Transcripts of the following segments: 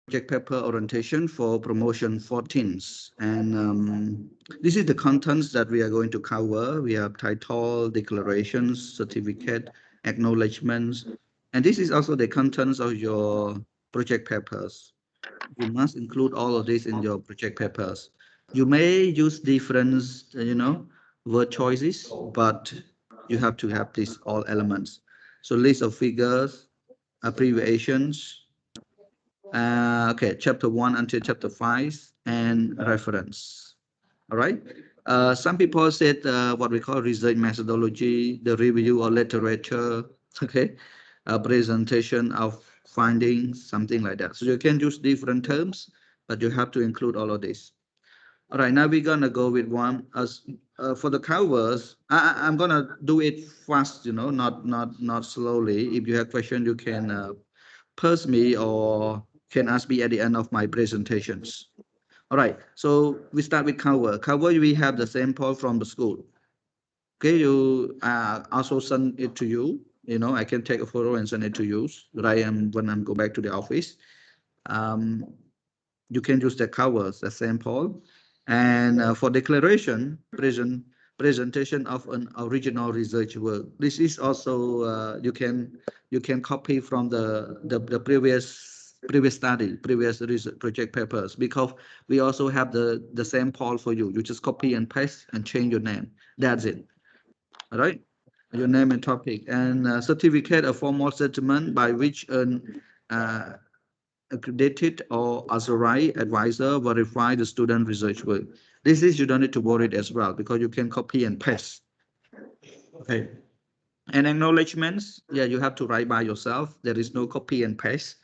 project paper orientation for promotion 14th. And this is the contents that we are going to cover. We have title, declarations, certificate, acknowledgements. And this is also the contents of your project papers. You must include all of this in your project papers. You may use different, word choices, but you have to have these all elements. So list of figures, abbreviations, okay, chapter 1 until chapter 5, and reference. All right. Some people said what we call research methodology, the review or literature, okay, a presentation of findings, something like that. So you can use different terms, but you have to include all of this. All right, now we're gonna go with one as for the covers. I'm gonna do it fast, not slowly. If you have question, you can pause me or can ask me at the end of my presentations. All right, so we start with cover. Cover, we have the sample from the school. Okay, you also send it to you. I can take a photo and send it to you. When I'm go back to the office. Um, you can use the covers, the sample. And for declaration, presentation of an original research work. This is also you can copy from the previous study, previous research project papers, because we also have the sample for you. You just copy and paste and change your name. That's it. All right. Your name and topic, and certificate, a formal statement by which an accredited or authorized advisor verify the student research work. This is you don't need to worry as well because you can copy and paste. Okay. And acknowledgements, yeah, you have to write by yourself. There is no copy and paste.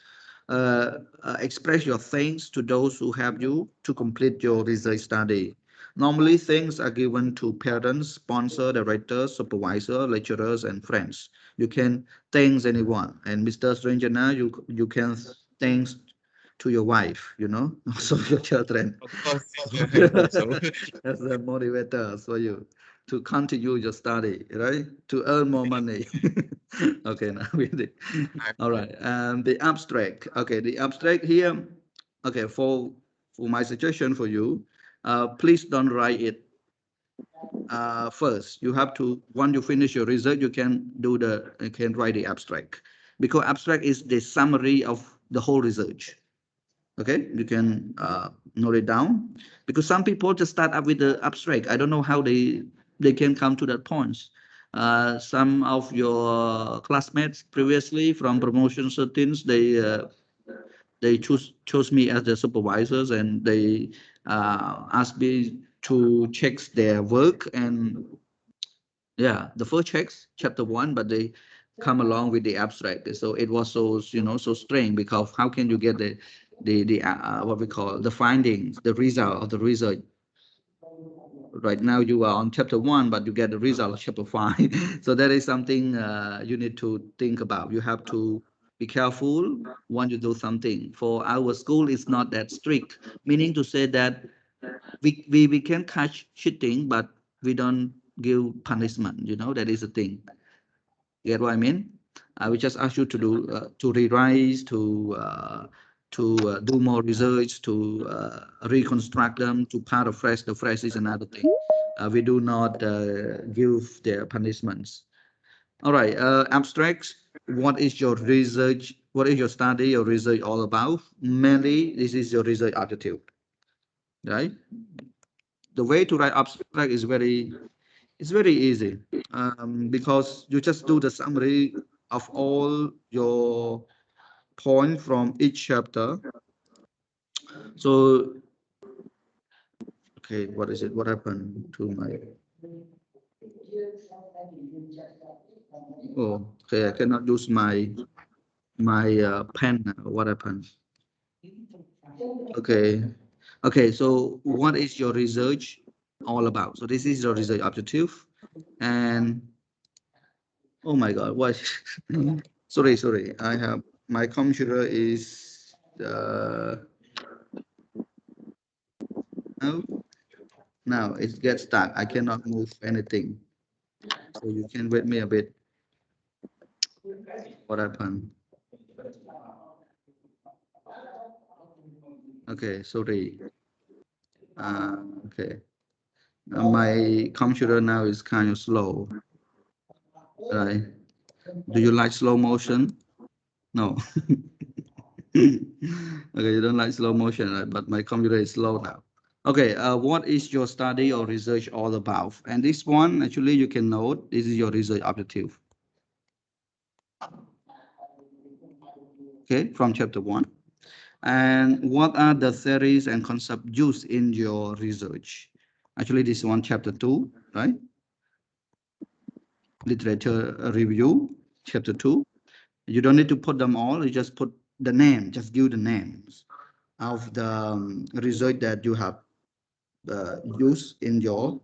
Express your thanks to those who help you to complete your research study. Normally, thanks are given to parents, sponsor, directors, supervisor, lecturers, and friends. You can thank anyone. And Mr. Stranjana, you can thanks to your wife, also your children. Of course, teacher. I hope so. As a motivator for you to continue your study, right? To earn more money. Okay, now we did. All right. The abstract. Okay, the abstract here. Okay, for my suggestion for you, please don't write it first. You have to once you finish your research, you can write the abstract because abstract is the summary of the whole research. Okay, you can note it down because some people just start up with the abstract. I don't know how they can come to that point. Some of your classmates previously from promotion 13, they chose me as the supervisors and they asked me to check their work. And yeah, the first checks chapter 1, but they come along with the abstract. So it was so strange because how can you get the what we call the findings, the result of the research? Right now you are on chapter 1, but you get the result of chapter 5. So that is something you need to think about. You have to be careful when you do something. For our school, it's not that strict, meaning to say that we can catch cheating, but we don't give punishment. That is the thing. You get what I mean? We just ask you to do to rewrite, to do more research, to reconstruct them, to paraphrase. The phrase is another thing. We do not give their punishments. All right. Abstracts. What is your research? What is your study, your research all about? Mainly, this is your research attitude, right? The way to write abstract is it's very easy because you just do the summary of all your point from each chapter. So, okay, what is it? What happened to my? Oh, okay, I cannot use my pen. What happened? Okay, okay. So, what is your research all about? So, this is your research objective, and oh my God, what? Sorry. I have my computer is no. Now it gets stuck. I cannot move anything. So you can wait me a bit. What happened? Okay, sorry. Okay. My computer now is kind of slow, right? Do you like slow motion? No. Okay, you don't like slow motion, right? But my computer is slow now. Okay, what is your study or research all about? And this one, actually, you can note, this is your research objective. Okay, from chapter 1. And what are the theories and concepts used in your research? Actually, this one, chapter 2, right? Literature review, chapter 2. You don't need to put them all, you just put the name, just give the names of the research that you have used in your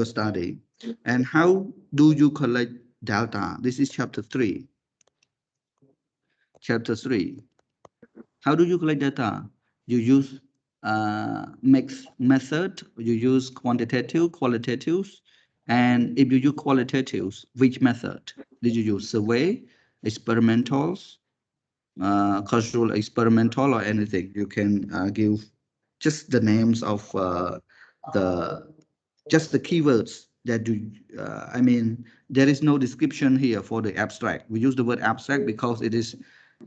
study. And how do you collect data? This is chapter 3. Chapter 3. How do you collect data? You use mixed method, you use quantitative, qualitative, and if you use qualitatives, which method? Did you use survey, experimentals, cultural experimental or anything? You can give just the names of the just the keywords that do I mean there is no description here for the abstract. We use the word abstract because it is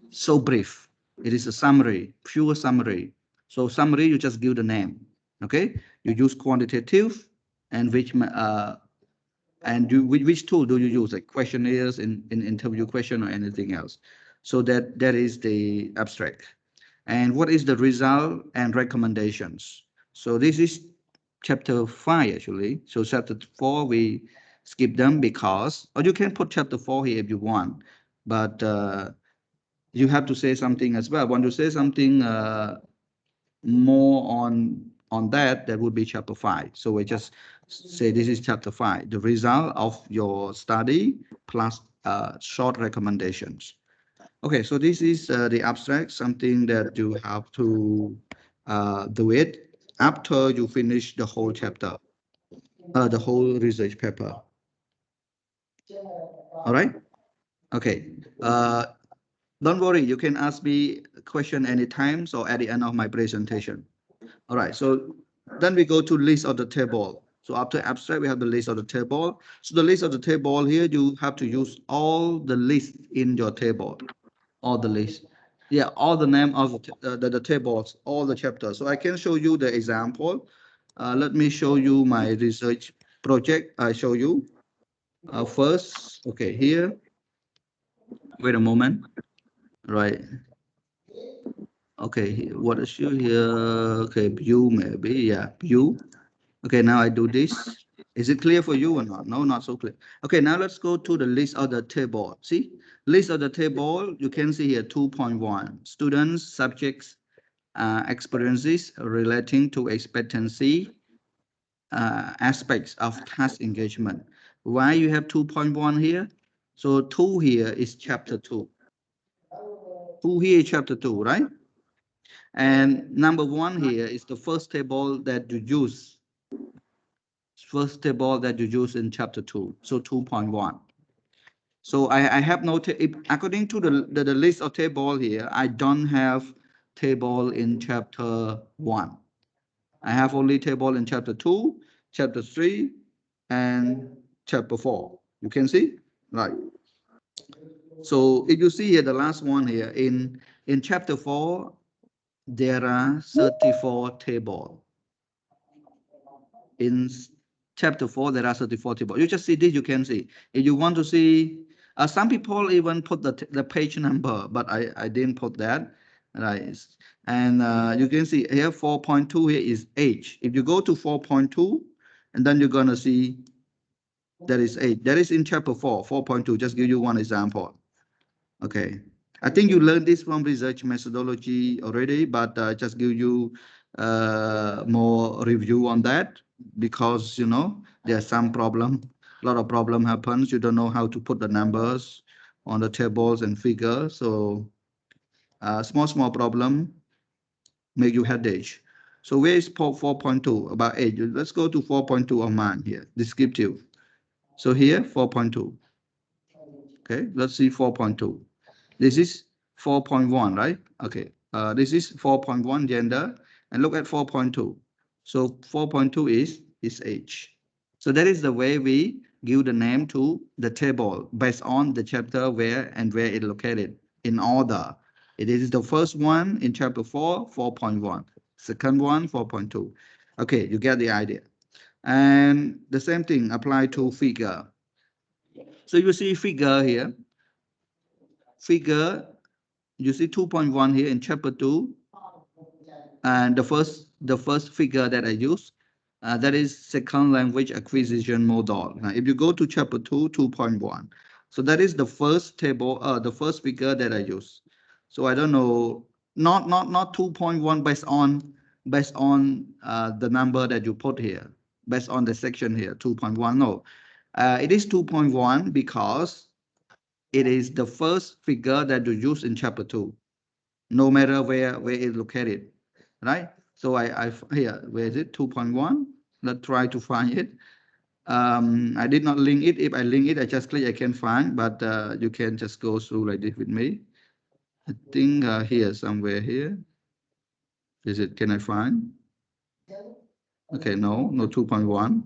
so brief. It is a summary, pure summary. So summary, you just give the name. Okay, you use quantitative, and which tool do you use, like questionnaires in interview question or anything else. So that is the abstract. And what is the result and recommendations? So this is chapter 5 actually. So chapter 4 we skip them because, or you can put chapter 4 here if you want, but you have to say something as well. Want to say something more on that, that would be chapter 5. So we just say this is chapter 5, the result of your study plus short recommendations. Okay, so this is the abstract, something that you have to do it after you finish the whole chapter, the whole research paper. All right? Okay. Don't worry, you can ask me a question anytime, so at the end of my presentation. All right, so then we go to list of the table. So after abstract, we have the list of the table. So the list of the table here, you have to use all the list in your table, all the list. Yeah, all the name of the tables, all the chapters. So I can show you the example. Let me show you my research project. I show you first. Okay, here. Wait a moment. Right. Okay, what is you here? Okay, view maybe. Yeah, view. Okay, now I do this. Is it clear for you or not? No, not so clear. Okay, now let's go to the list of the table. See, list of the table, you can see here 2.1. Students, subjects, experiences relating to expectancy, aspects of task engagement. Why you have 2.1 here? So 2 here is chapter 2. 2 here is chapter 2, right? And number 1 here is the first table that you use. First table that you use in chapter 2, so 2.1. So I have no, according to the list of table here, I don't have table in chapter 1. I have only table in chapter 2, chapter 3, and chapter 4. You can see, right? So if you see here, the last one here, in chapter 4, there are 34 tables. In chapter 4, there are 34 tables. You just see this, you can see. If you want to see, some people even put the page number, but I didn't put that. Right. And you can see here 4.2 here is age. If you go to 4.2, and then you're going to see that is age. That is in chapter 4, 4.2. Just give you one example. Okay. I think you learned this from research methodology already, but just give you more review on that because, you know, there's some problem, a lot of problem happens. You don't know how to put the numbers on the tables and figures. So small problem make you headache. So where is 4.2 about age? Let's go to 4.2 of mine here, descriptive. So here 4.2. Okay, let's see 4.2. This is 4.1, right? Okay, this is 4.1 gender, And look at 4.2. So 4.2 is H. So that is the way we give the name to the table based on the chapter where it located in order. It is the first one in chapter 4, 4.1. Second one, 4.2. Okay, you get the idea. And the same thing apply to figure. So you see figure here. Figure, you see 2.1 here in chapter 2. And the first figure that I use, that is second language acquisition model. Now, if you go to chapter 2, 2.1, so that is the first table, the first figure that I use. So I don't know, not 2.1 based on the number that you put here, based on the section here, 2.1. No, it is 2.1 because it is the first figure that you use in chapter 2, no matter where it's located, right? So I here, where is it? 2.1. Let's try to find it. I did not link it. If I link it, I just click, I can find, but you can just go through like this with me. I think here, somewhere here. Is it, can I find? Okay, no 2.1.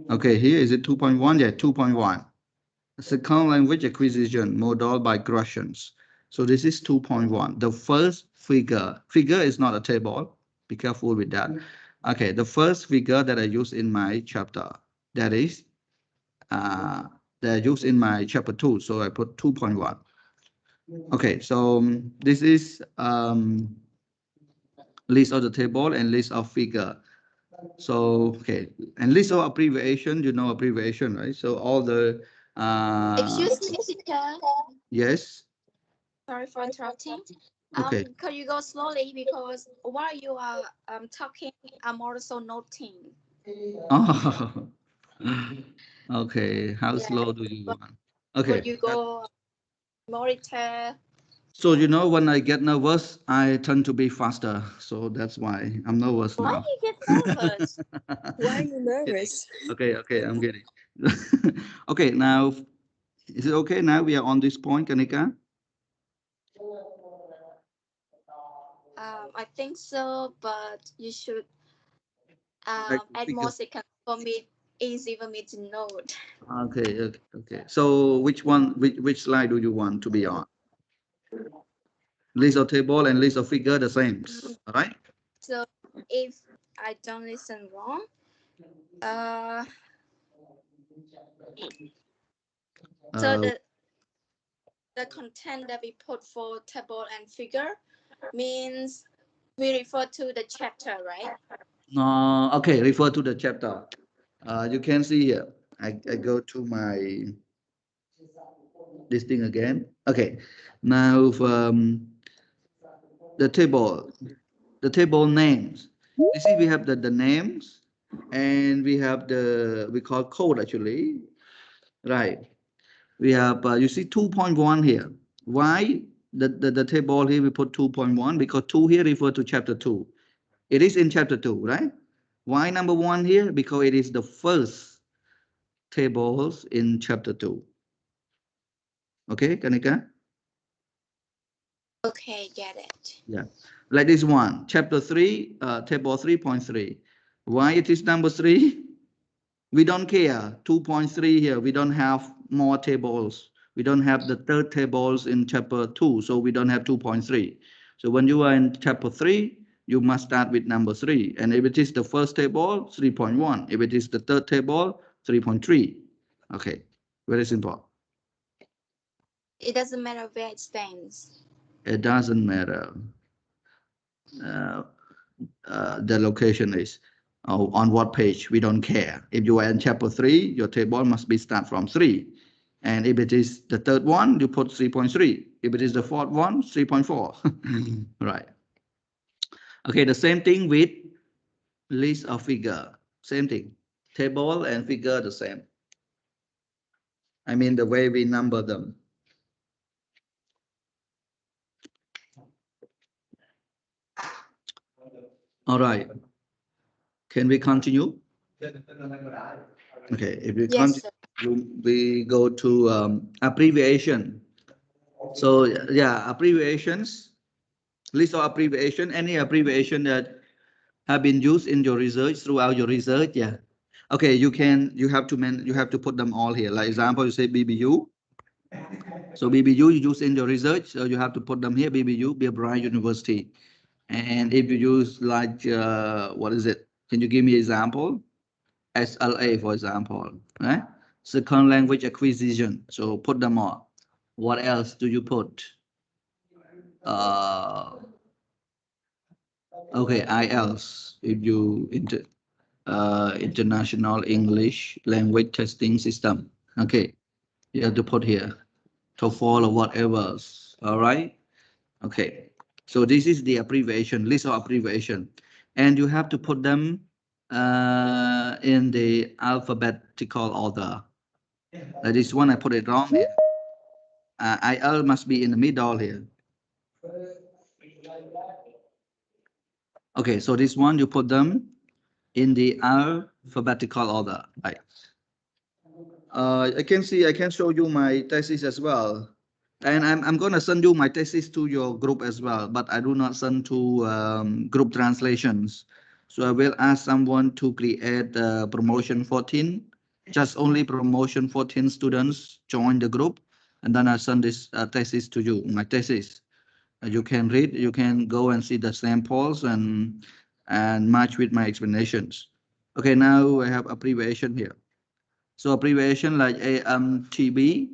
Okay, here is it 2.1? Yeah, 2.1. Second language acquisition model by Russians. So this is 2.1. The first figure is not a table. Be careful with that. Okay, the first figure that I use in my chapter, that is that I use in my chapter 2. So I put 2.1. Okay, so this is list of the table and list of figure. So okay, and list of abbreviation, you know abbreviation, right? So all the Excuse me, teacher. yes. Sorry for interrupting. Okay. Could you go slowly because while you are talking, I'm also noting. Oh, okay. How Yeah, slow do you but want? could Okay. you go monitor? So, you know, when I get nervous, I tend to be faster. So that's why I'm nervous Why now. you get nervous? Why are you Kidding. nervous? Okay, I'm getting. Okay, now, is it okay? Now we are on this point, Kanika? I think so, but you should Like add more figure. seconds for me. Easy for me to note. Okay. So which one, which slide do you want to be on? List of table and list of figure, the same. All right? So if I don't listen wrong, uh, so Uh, the content that we put for table and figure means we refer to the chapter, right? okay, refer to the chapter. You can see here. I go to my this thing again. Okay, now the table names. You see, we have the names, and we have we call code actually, right? We have you see 2.1 here. Why the table here we put 2.1? Because 2 here refer to chapter 2. It is in chapter 2, right? Why number 1 here? Because it is the first tables in chapter 2. Okay, Kanika? Okay, get it. Yeah. Like this one, chapter 3, table 3.3. Why it is number 3? We don't care. 2.3 here, we don't have more tables. We don't have the third tables in chapter 2, so we don't have 2.3. So when you are in chapter 3, you must start with number 3. And if it is the first table, 3.1. If it is the third table, 3.3. Okay, very simple. It doesn't matter where it stands. It doesn't matter. The location is on what page, we don't care. If you are in chapter 3, your table must be start from 3. And if it is the third one, you put 3.3. If it is the fourth one, 3.4. Right. Okay, the same thing with list of figure. Same thing. Table and figure the same. I mean the way we number them. All right. Can we continue? Okay, if we Yes, continue, sir. we go to abbreviation. So yeah, abbreviations, list of abbreviation, any abbreviation that have been used in your research throughout your research. Yeah. Okay, you have to you have to put them all here. Like example, you say BBU. So BBU you use in your research, so you have to put them here. BBU, Beer University. And if you use like what is it? Can you give me example? SLA, for example, right? Second language acquisition. So put them all. What else do you put? Uh, okay, IELTS. If you international English language testing system. Okay, you have to put here. TOEFL or whatever. All right. Okay. So this is the abbreviation, list of abbreviation, and you have to put them in the alphabetical order. This one I put it wrong here. IL must be in the middle here. Okay, so this one you put them in the alphabetical order. Right. I can show you my thesis as well. And I'm going to send you my thesis to your group as well, but I do not send to group translations. So I will ask someone to create promotion 14, just only promotion 14 students join the group. And then I send this thesis to you, my thesis. You can read, you can go and see the samples and match with my explanations. Okay, now I have abbreviation here. So abbreviation like AMTB,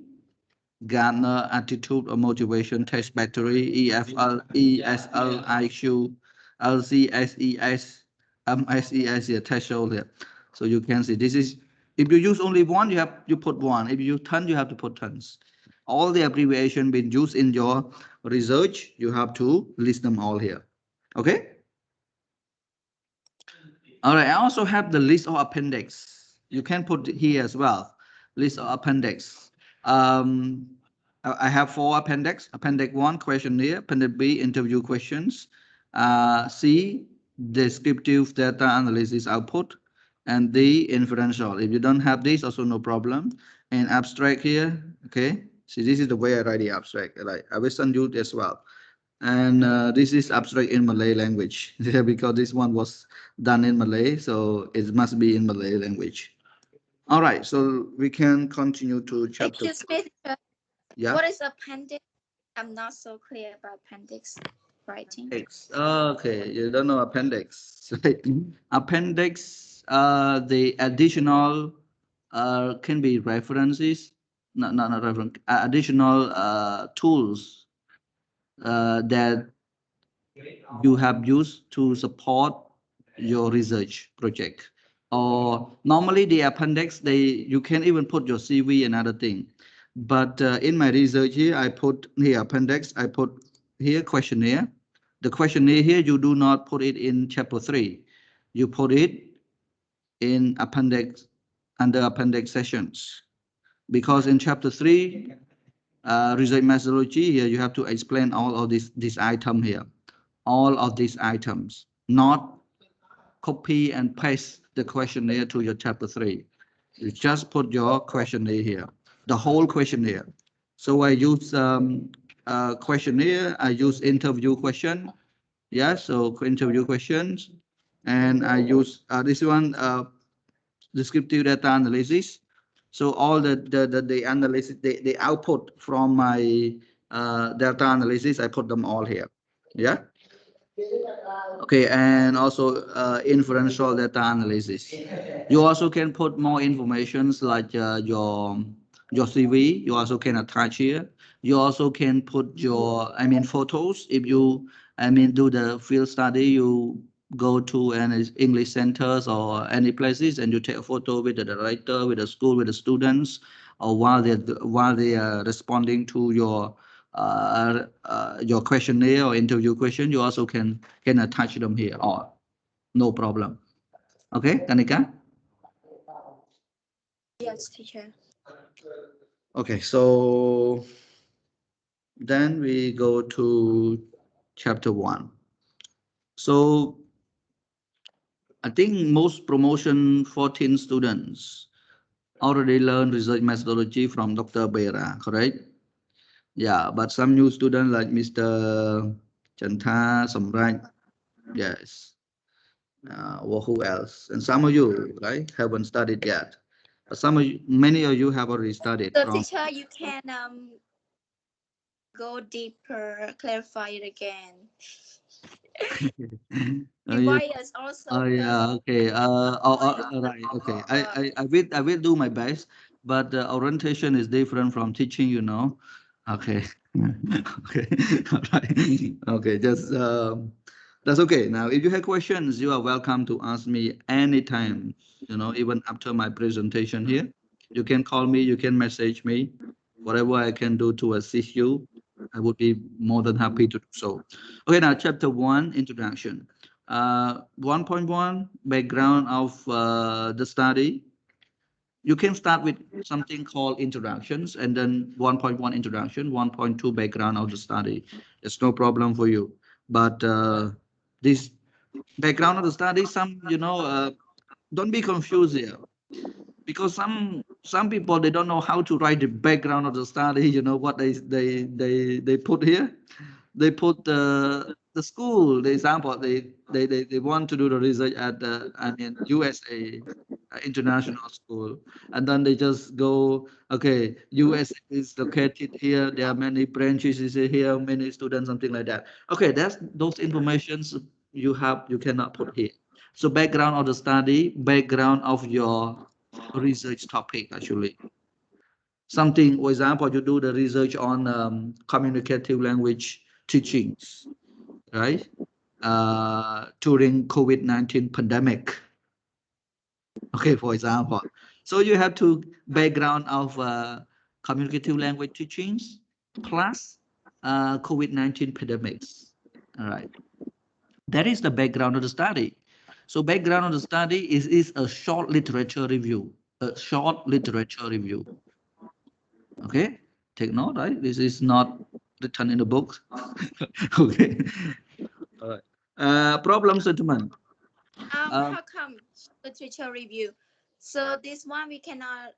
Gardner Attitude or Motivation Test Battery, EFL, ESL, IQ, LCSES, MSES, yeah, threshold here. So you can see this is, if you use only one, you put one. If you use 10, you have to put tons. All the abbreviation being used in your research, you have to list them all here. Okay? All right, I also have the list of appendix. You can put here as well, list of appendix. I have 4 appendix. Appendix 1, questionnaire. Appendix B, interview questions. C, descriptive data analysis output. And D, inferential. If you don't have this, also no problem. And abstract here, okay. See, this is the way I write the abstract. Like, I will send you as well. And this is abstract in Malay language because this one was done in Malay, so it must be in Malay language. All right, so we can continue to chapter. Excuse me, teacher. Yeah. What is appendix? I'm not so clear about appendix writing. Appendix. Okay, you don't know appendix. Appendix, the additional can be references, not reference, additional tools that you have used to support your research project. Or normally the appendix, you can even put your CV and other thing. But in my research here, I put here appendix, I put here questionnaire. The questionnaire here, you do not put it in chapter 3. You put it in appendix, under appendix sessions. Because in chapter 3, research methodology, here you have to explain all of this item here. All of these items, not copy and paste the questionnaire to your chapter 3. You just put your questionnaire here, the whole questionnaire. So I use questionnaire, I use interview question. Yeah, so interview questions. And I use this one, descriptive data analysis. So all the analysis, the output from my data analysis, I put them all here. Yeah. Okay, and also inferential data analysis. You also can put more informations like your CV. You also can attach here. You also can put your, photos. If you, do the field study, you go to any English centers or any places and you take a photo with the director, with the school, with the students, or while they are responding to your questionnaire or interview question, you also can attach them here or no problem. Okay, Kanika? Yes, teacher. Okay, so then we go to chapter 1. So I think most promotion 14 students already learned research methodology from Dr. Bera, correct? Yeah, but some new student like Mr. Chanta, Samraj, yes. Well, who else? And some of you, right, haven't studied yet. But some of you, many of you have already studied So from. teacher, you can go deeper, clarify it again. Yeah. Revise us also Oh yeah, the okay. point of All the right, okay. I, uh, I, I will, I will do my best, but the orientation is different from teaching, you know. Okay, okay, all right. Okay, just that's okay. Now, if you have questions, you are welcome to ask me anytime. You know, even after my presentation here, you can call me, you can message me, whatever I can do to assist you, I would be more than happy to do so. Okay, now chapter 1, introduction. 1.1, background of the study. You can start with something called introductions and then 1.1 introduction, 1.2 background of the study. It's no problem for you. But this background of the study, don't be confused here because some people they don't know how to write the background of the study. You know what they put here? They put the school, the example, they want to do the research at the, I mean, USA, international school, and then they just go, okay, USA is located here, there are many branches is here, many students, something like that. Okay, that's those informations you cannot put here. So background of the study, background of your research topic actually. Something, for example, you do the research on communicative language teachings, right? During COVID-19 pandemic. Okay, for example. So you have to background of communicative language teachings plus COVID-19 pandemics. All right. That is the background of the study. So background of the study is a short literature review. A short literature review. Okay, take note, right? This is not written in the book. Okay. All right. Problem statement. Um, how come literature review? So this one we cannot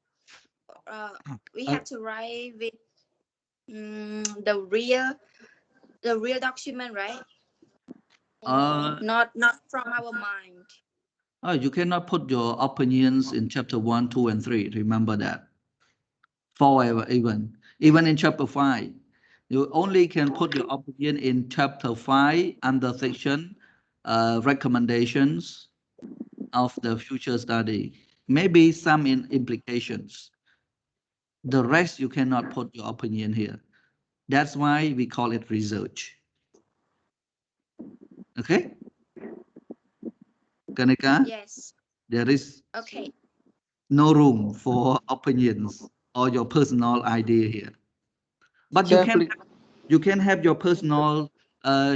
we uh, have to write with the real document, right? uh, Not from our mind. you cannot put your opinions in chapter 1, 2, and 3. Remember that. Forever, even in chapter 5. You only can put your opinion in chapter 5 under section recommendations of the future study. Maybe some in implications. The rest you cannot put your opinion here. That's why we call it research. Okay, Kanika, Yes. there is Okay. no room for opinions or your personal idea here. But Teacher, please. you can have your personal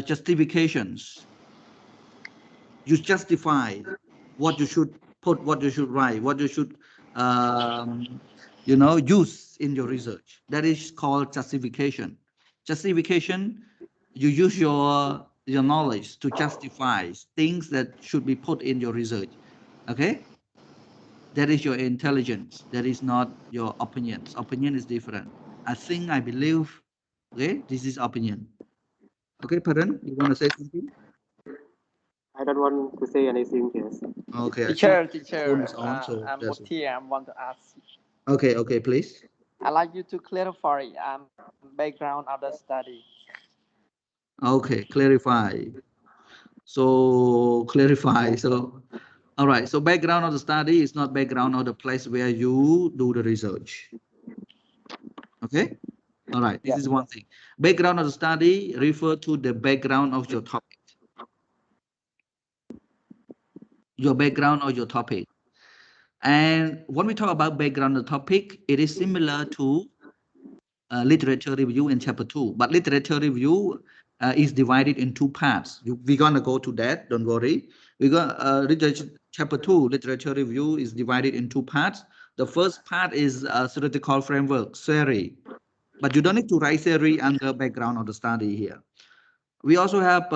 justifications. You justify what you should put, what you should write, what you should use in your research. That is called justification. Justification, you use your knowledge to justify things that should be put in your research. Okay, that is your intelligence. That is not your opinions. Opinion is different. I think, I believe. Okay, this is opinion. Okay, Paran, you want to say something? I don't want to say anything. Yes. Okay, I see Teacher, phone teacher, is on, so I'm that's Muti. I want to ask. okay. Okay, please. I'd like you to clarify background of the study. Okay, clarify. So clarify. So all right. So background of the study is not background of the place where you do the research. Okay. All right. This Yes, is one thing. Background of the study refer to the background of your topic. Your background or your topic. And when we talk about background of the topic, it is similar to literature review in chapter 2. But literature review is divided in two parts. We're going to go to that, don't worry. We're going chapter 2, literature review is divided in two parts. The first part is theoretical framework, theory. But you don't need to write theory under background of the study here. We also have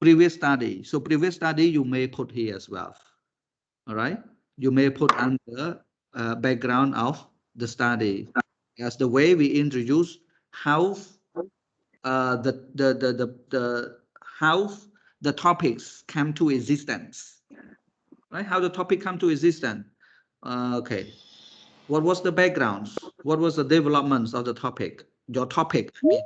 previous study. So previous study you may put here as well. All right. You may put under background of the study. As the way we introduce how the how the topics come to existence, right? How the topic come to existence. Okay. What was the backgrounds? What was the developments of the topic? Your topic, I mean.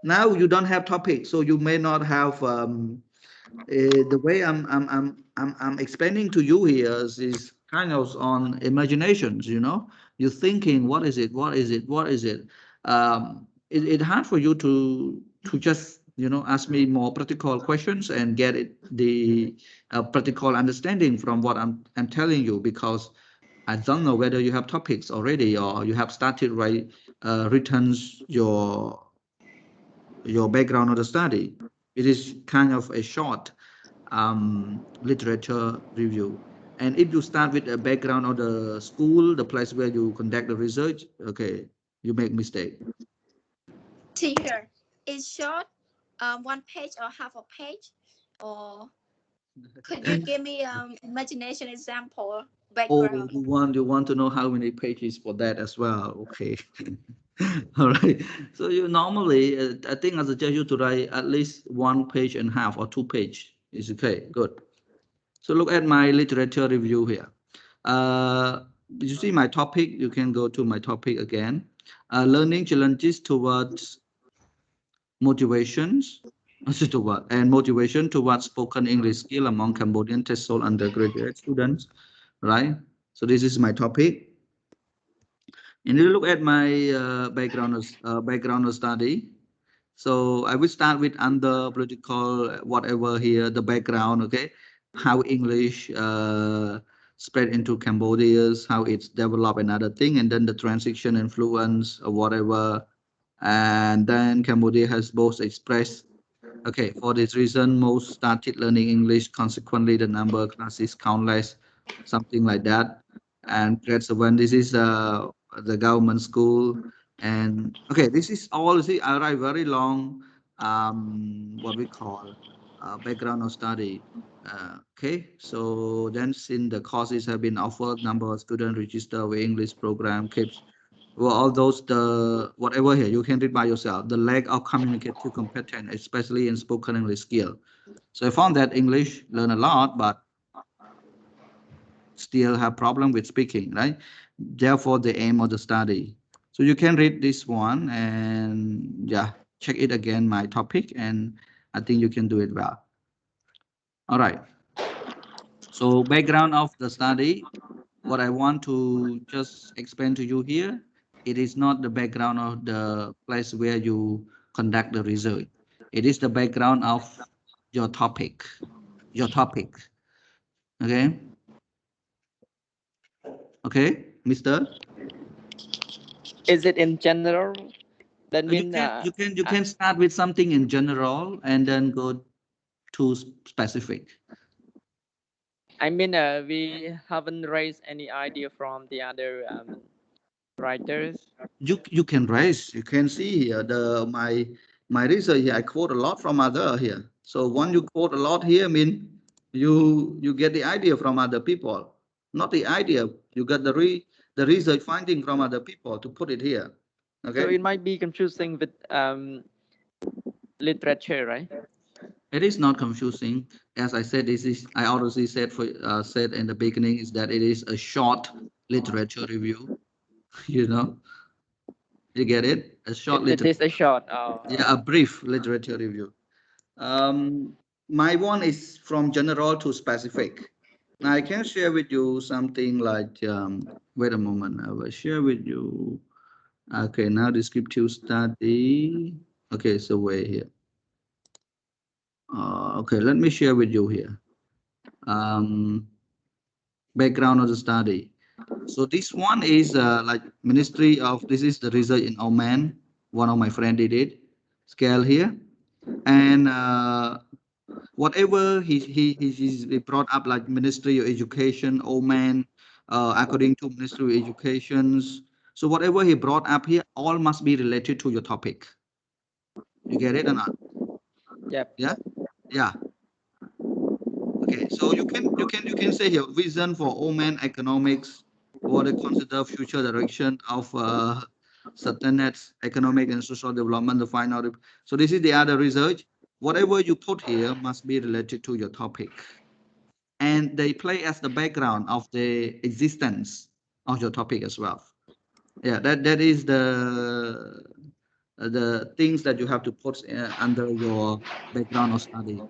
Now you don't have topic, so you may not have the way I'm explaining to you here is kind of on imaginations, you know. You're thinking, what is it? What is it? What is it? It's hard for you to just, you know, ask me more practical questions and get it the practical understanding from what I'm telling you, because I don't know whether you have topics already or you have started written your background of the study. It is kind of a short literature review. And if you start with a background of the school, the place where you conduct the research, okay, you make mistake. Teacher, is short 1 page or half a page? Or could you give me imagination example Oh, background? you want to know how many pages for that as well? Okay. All right. So you normally, I think I suggest you to write at least 1.5 pages or 2 pages. Is okay. Good. So look at my literature review here. You see my topic? You can go to my topic again. Learning challenges towards motivations, and motivation towards spoken English skill among Cambodian TESOL undergraduate students, right? So this is my topic. And you look at my background of study. So I will start with under political whatever here, the background, okay? How English spread into Cambodia's, how it's developed another thing, and then the transition influence or whatever. And then Cambodia has both expressed, okay, for this reason, most started learning English. Consequently, the number of classes countless, something like that. And grade 7, this is the government school. And okay, this is all, see, I write very long, what we call background of study. Okay, so then since the courses have been offered, number of students registered with English program keeps, well, all those, the whatever here, you can read by yourself. The lack of communicative competence, especially in spoken English skill. So I found that English learn a lot, but still have problem with speaking, right? Therefore, the aim of the study. So you can read this one and yeah, check it again, my topic, and I think you can do it well. All right. So background of the study, what I want to just explain to you here, it is not the background of the place where you conduct the research. It is the background of your topic, your topic. Okay. Okay, Mister. Is it in general? That You mean can you can start with something in general and then go to specific. I mean we haven't raised any idea from the other writers. You can raise, you can see here the my research here. I quote a lot from other here. So when you quote a lot here, mean you get the idea from other people, not the idea. You get the research finding from other people to put it here. So Okay. it might be confusing with literature, right? It is not confusing. As I said, this is I already said said in the beginning is that it is a short literature review. You know, you get it? A short It literature, is a short. Oh, yeah, a brief literature review. Um, my one is from general to specific. Now I can share with you something like, wait a moment, I will share with you. Okay, now descriptive study. Okay, so wait here. Okay, let me share with you here. Um, background of the study. So this one is like Ministry of, this is the research in Oman. One of my friend did it. Scale here. And whatever he brought up like Ministry of Education, Oman, according to Ministry of Educations. So whatever he brought up here, all must be related to your topic. You get it or not? yep. Yeah? Yeah. Okay, so you can say here vision for Oman economics, what they consider future direction of sustenance, economic and social development, the final. So this is the other research. Whatever you put here must be related to your topic. And they play as the background of the existence of your topic as well. Yeah, that is the things that you have to put under your background of study.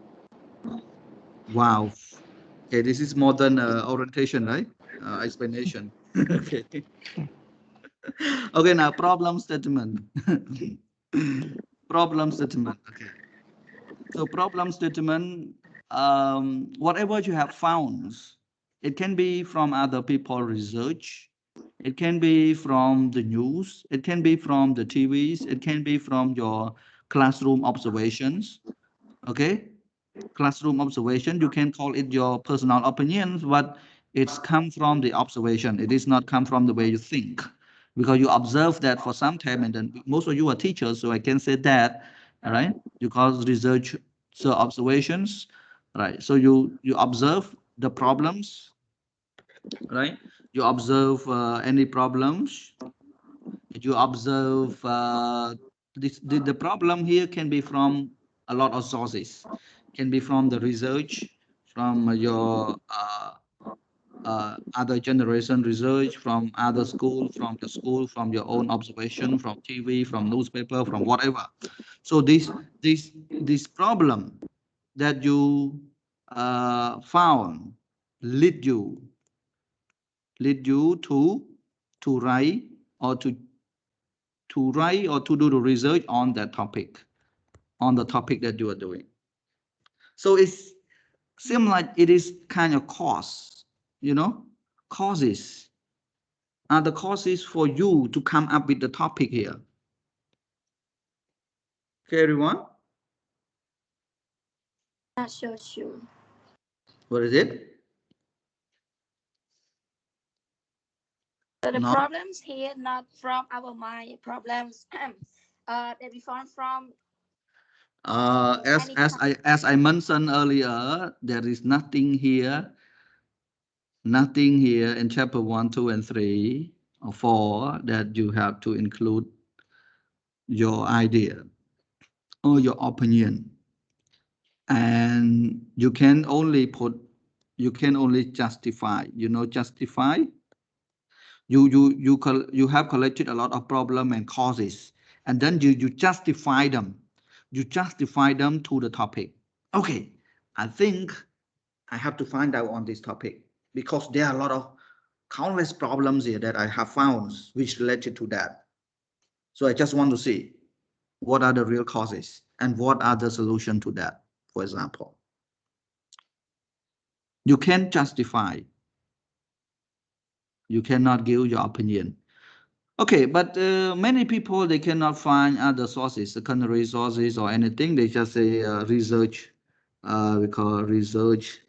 Wow. Okay, this is more than orientation, right? Explanation. Okay. Okay, now problem statement. Problem statement. Okay. So problem statement, whatever you have found, it can be from other people research, it can be from the news, it can be from the TVs, it can be from your classroom observations. Okay, classroom observation, you can call it your personal opinions, but it's come from the observation. It is not come from the way you think, because you observe that for some time, and then most of you are teachers, so I can say that, all right? You call research, so observations, right? So you observe the problems, right? You observe any problems. You observe the problem here can be from a lot of sources, can be from the research, from your other generation research, from other school, from the school, from your own observation, from TV, from newspaper, from whatever. So this problem that you found lead you to write or to write or to do the research on that topic, on the topic that you are doing. So it seems like it is kind of cause, you know, causes are the causes for you to come up with the topic here. Okay, everyone? Not so sure. What is it? So the No. problems here not from our mind. Problems that we found from As I mentioned earlier, there is nothing here in chapter 1, 2, and 3 or 4 that you have to include your idea or your opinion. And you can only justify, justify. You have collected a lot of problem and causes, and then you justify them. You justify them to the topic. Okay, I think I have to find out on this topic because there are a lot of countless problems here that I have found which related to that. So I just want to see what are the real causes and what are the solution to that, for example. You can justify. You cannot give your opinion. Okay, but many people, they cannot find other sources, secondary sources or anything. They just say research, we call research,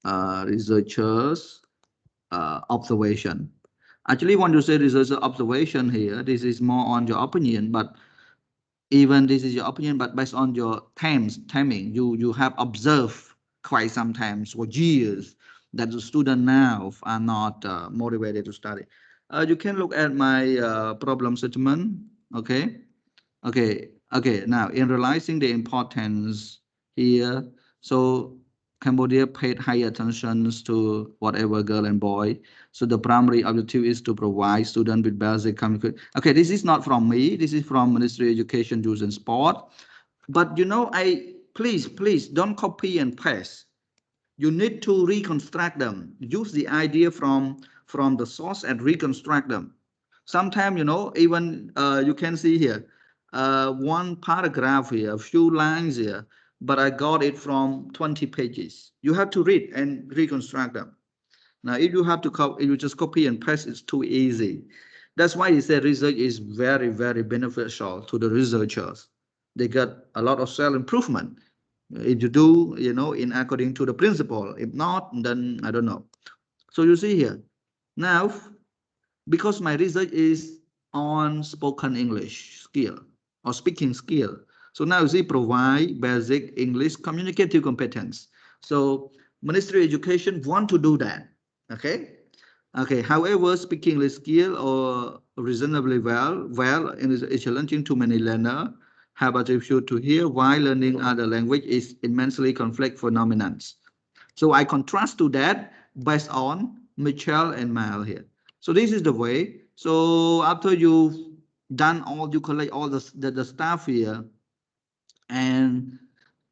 researchers observation. Actually, when you say researcher observation here, this is more on your opinion, but even this is your opinion, but based on your timing, you have observed quite sometimes for years that the student now are not motivated to study. You can look at my problem statement. Okay. Now, in realizing the importance here, so Cambodia paid high attention to whatever girl and boy. So the primary objective is to provide students with basic communication. Okay, this is not from me. This is from Ministry of Education, Youth and Sport. But please don't copy and paste. You need to reconstruct them. Use the idea from the source and reconstruct them. Sometimes, even you can see here, one paragraph here, a few lines here, but I got it from 20 pages. You have to read and reconstruct them. Now, if you have to copy, you just copy and paste, it's too easy. That's why he said research is very, very beneficial to the researchers. They get a lot of self-improvement. If you do, in according to the principle. If not, then I don't know. So you see here. Now, because my research is on spoken English skill or speaking skill. So now you see provide basic English communicative competence. So Ministry of Education want to do that. Okay. However, speaking English skill or reasonably well. Well, it is challenging to many learners have attributed to here why learning other language is immensely complex phenomenon. So I contrast to that based on Michelle and Mal here. So this is the way. So after you've done all, you collect all the stuff here and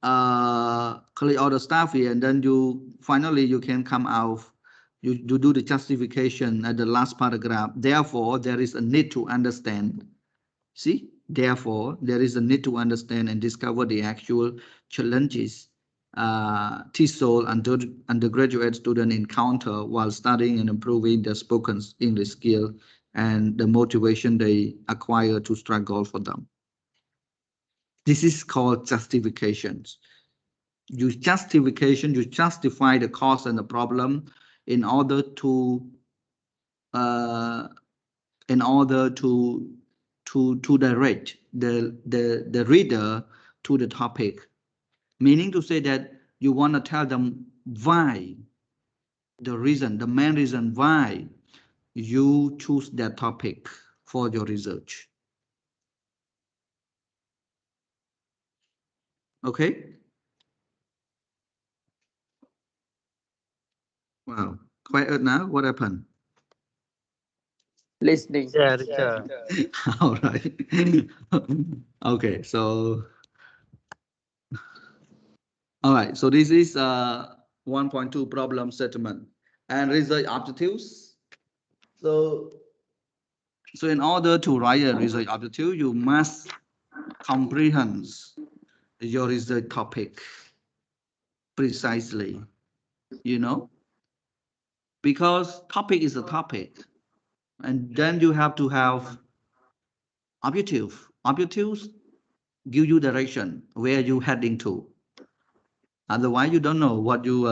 collect all the stuff here, and then you finally you can come out, you do the justification at the last paragraph. Therefore, there is a need to understand. See, therefore, there is a need to understand and discover the actual challenges TESOL undergraduate students encounter while studying and improving their spoken English skill and the motivation they acquire to struggle for them. This is called justifications. You justify the cause and the problem in order to direct the reader to the topic, meaning to say that you want to tell them why, the main reason why you choose that topic for your research. Okay. Wow, quiet now. What happened? Listening. Yeah, teacher. All right. Okay, so all right, so this is 1.2 problem statement and research objectives. So in order to write a research objective, you must comprehend your research topic precisely, you know, because topic is a topic, and then you have to have objective. Objectives give you direction where you heading to. Otherwise, you don't know what you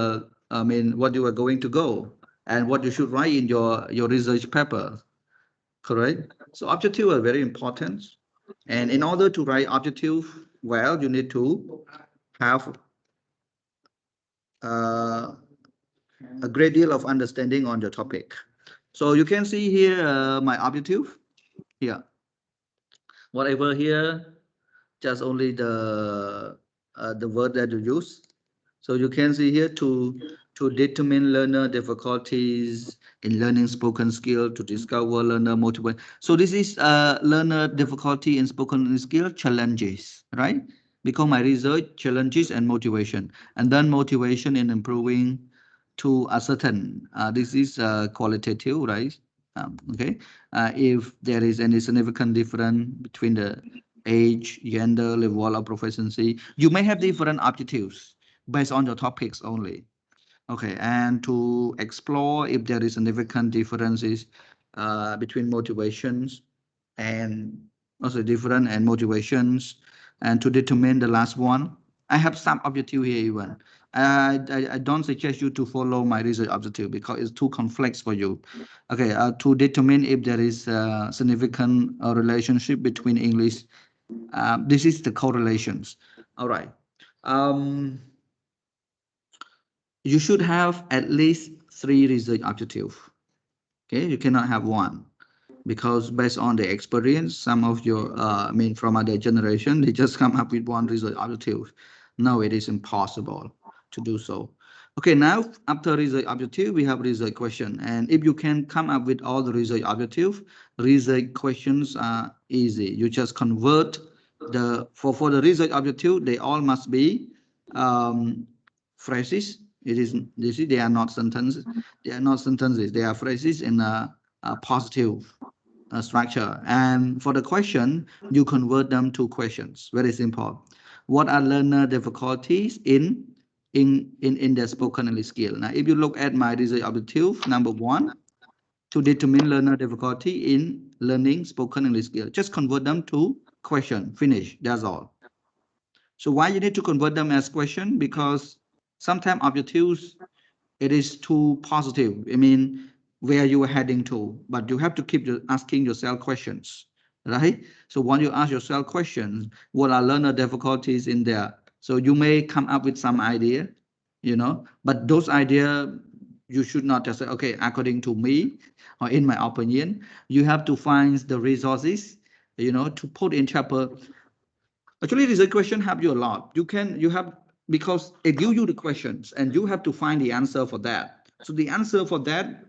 what you are going to go and what you should write in your research paper. Correct? So objectives are very important. And in order to write objective well, you need to have a great deal of understanding on your topic. So you can see here my objective here. Whatever here, just only the word that you use. So you can see here to determine learner difficulties in learning spoken skill, to discover learner motivation. So this is learner difficulty in spoken skill challenges, right? Because my research challenges and motivation, and then motivation in improving to a certain. This is qualitative, right? Okay. If there is any significant difference between the age, gender, level of proficiency, you may have different objectives based on your topics only. Okay, and to explore if there is significant differences between motivations and also different and motivations, and to determine the last one. I have some objective here even. I don't suggest you to follow my research objective because it's too complex for you. Okay, to determine if there is a significant relationship between English. This is the correlations. All right. You should have at least 3 research objectives. Okay, you cannot have one because based on the experience, some of your, from other generation, they just come up with one research objective. No, it is impossible to do so. Okay, now after research objective, we have research question. And if you can come up with all the research objective, research questions are easy. You just convert for the research objective, they all must be phrases. It is, you see, they are not sentences. They are not sentences. They are phrases in a positive structure. And for the question, you convert them to questions. Very simple. What are learner difficulties in their spoken English skill? Now, if you look at my research objective, number 1, to determine learner difficulty in learning spoken English skill. Just convert them to question. Finish. That's all. So why you need to convert them as question? Because sometimes objectives, it is too positive. I mean, where you are heading to, but you have to keep asking yourself questions, right? So when you ask yourself questions, what are learner difficulties in there? So you may come up with some idea, but those ideas You should not just say, okay, according to me, or in my opinion. You have to find the resources, to put in chapter. Actually, this question help you a lot. You have, because it gives you the questions and you have to find the answer for that. So the answer for that,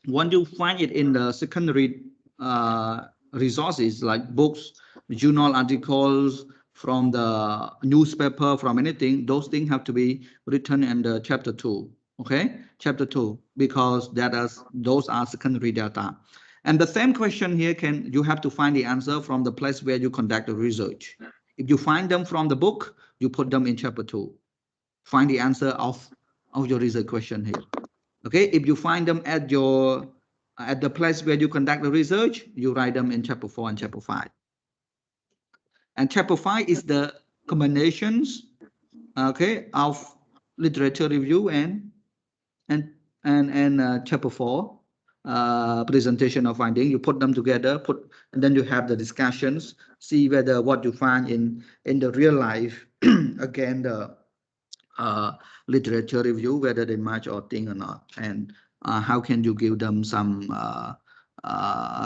once you find it in the secondary resources like books, journal articles, from the newspaper, from anything, those things have to be written in the chapter 2. Okay, chapter 2, because those are secondary data. And the same question here, you have to find the answer from the place where you conduct the research. If you find them from the book, you put them in chapter 2. Find the answer of your research question here. Okay, if you find them at the place where you conduct the research, you write them in chapter 4 and chapter 5. And chapter 5 is the combinations, okay, of literature review and chapter 4 presentation of finding. You put them together, and then you have the discussions, see whether what you find in the real life again the literature review, whether they match or thing or not, and how can you give them some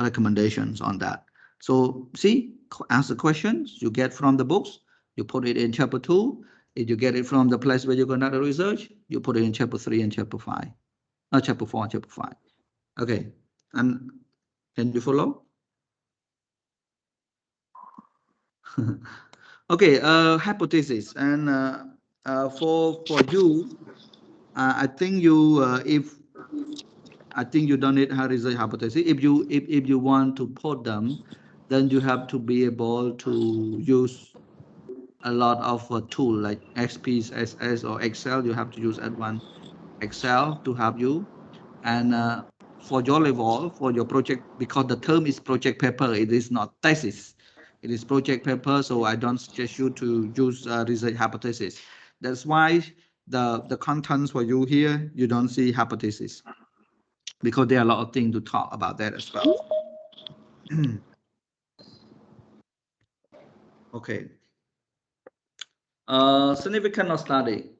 recommendations on that. So see, answer questions you get from the books, you put it in chapter 2. If you get it from the place where you conduct the research, you put it in chapter 3 and chapter 5. Chapter 4 and chapter 5. Okay, and can you follow? Okay, hypothesis. And for you, I think you don't need a research hypothesis. If you want to put them, then you have to be able to use a lot of tool like XPSS or Excel. You have to use advanced Excel to help you. And for your level, for your project, because the term is project paper, it is not thesis. It is project paper, so I don't suggest you to use research hypothesis. That's why the contents for you here, you don't see hypothesis, because there are a lot of things to talk about that as well. Okay. Significant of study.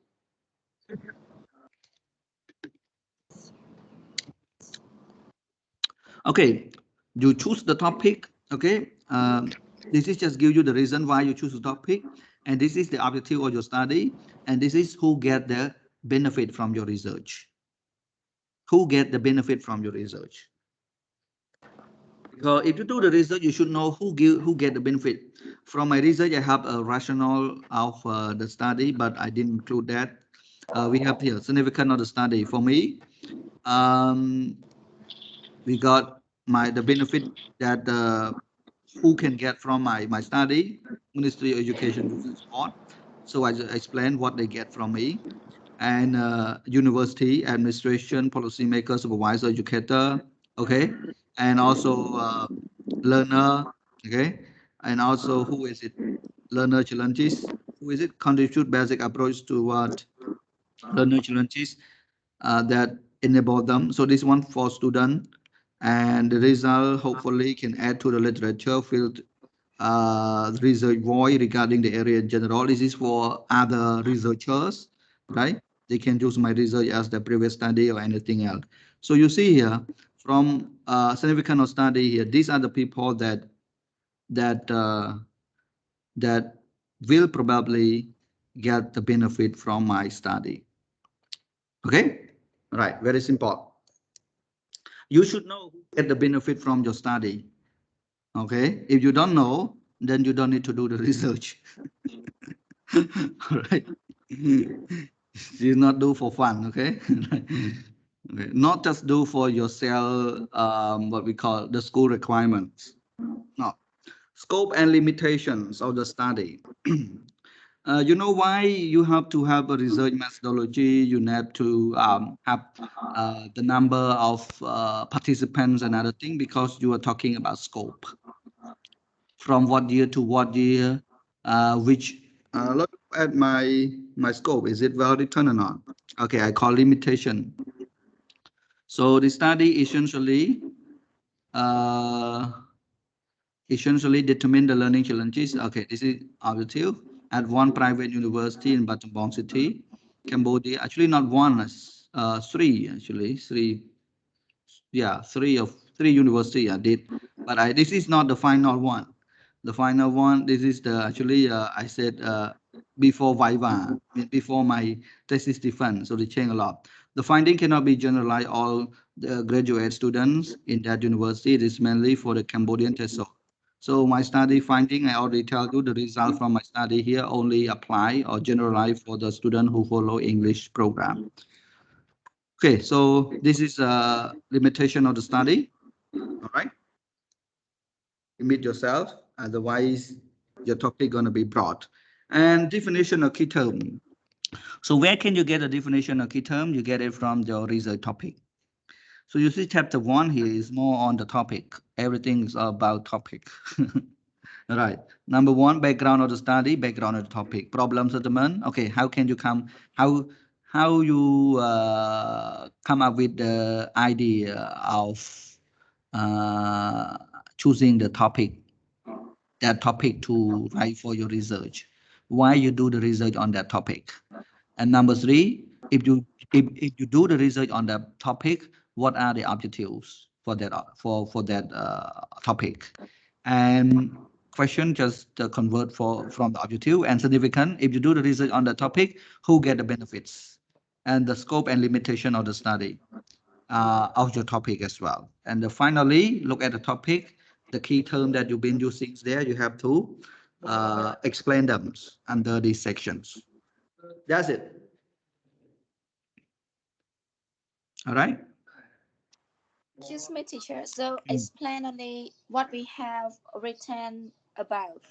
Okay, you choose the topic. Okay, this is just give you the reason why you choose the topic, and this is the objective of your study, and this is who get the benefit from your research. Who get the benefit from your research? Because if you do the research, you should know who get the benefit. From my research, I have a rationale of the study, but I didn't include that. We have here significant of the study. For me, we got the benefit that who can get from my study, Ministry of Education and Sport. So I explained what they get from me, and university administration, policymaker, supervisor, educator, okay, and also learner, okay, and also who is it? Learner challenges. Who is it? Contribute basic approach to what learner challenges that enable them. So this one for student, and the result hopefully can add to the literature field research void regarding the area in general. This is for other researchers, right? They can use my research as the previous study or anything else. So you see here from significant of study here, these are the people that will probably get the benefit from my study. Okay, all right, very simple. You should know who get the benefit from your study. Okay, if you don't know, then you don't need to do the research. All right. You not do for fun, okay? Okay. Not just do for yourself, what we call the school requirements. No. Scope and limitations of the study. You know why you have to have a research methodology? You have to have the number of participants and other thing, because you are talking about scope. From what year to what year, which look at my scope. Is it well written or not? Okay, I call limitation. So the study essentially determine the learning challenges. Okay, this is objective at one private university in Battambang City, Cambodia. Actually, not one, Three actually, three. Yeah, three university I did, but this is not the final one. The final one, this is the actually I said before Viva, before my thesis defense, so they change a lot. The finding cannot be generalized all the graduate students in that university. It is mainly for the Cambodian TESOL. So my study finding, I already tell you the result from my study here only apply or generalize for the student who follow English program. Okay, so this is a limitation of the study. All right. Limit yourself, otherwise your topic going to be broad. And definition of key term. So where can you get a definition of key term? You get it from your research topic. So you see chapter 1 here is more on the topic. Everything is about topic. All right. Number 1, background of the study, background of the topic. Problem settlement. Okay, how can you come, how you come up with the idea of choosing the topic, that topic to write for your research, why you do the research on that topic. And number 3, if you do the research on that topic, what are the objectives for that topic? And question just convert from the objective. And significant, if you do the research on the topic, who get the benefits, and the scope and limitation of the study of your topic as well. And finally, look at the topic, the key term that you've been using there, you have to explain them under these sections. That's it. All right. Excuse me, teacher. So explain only what we have written about.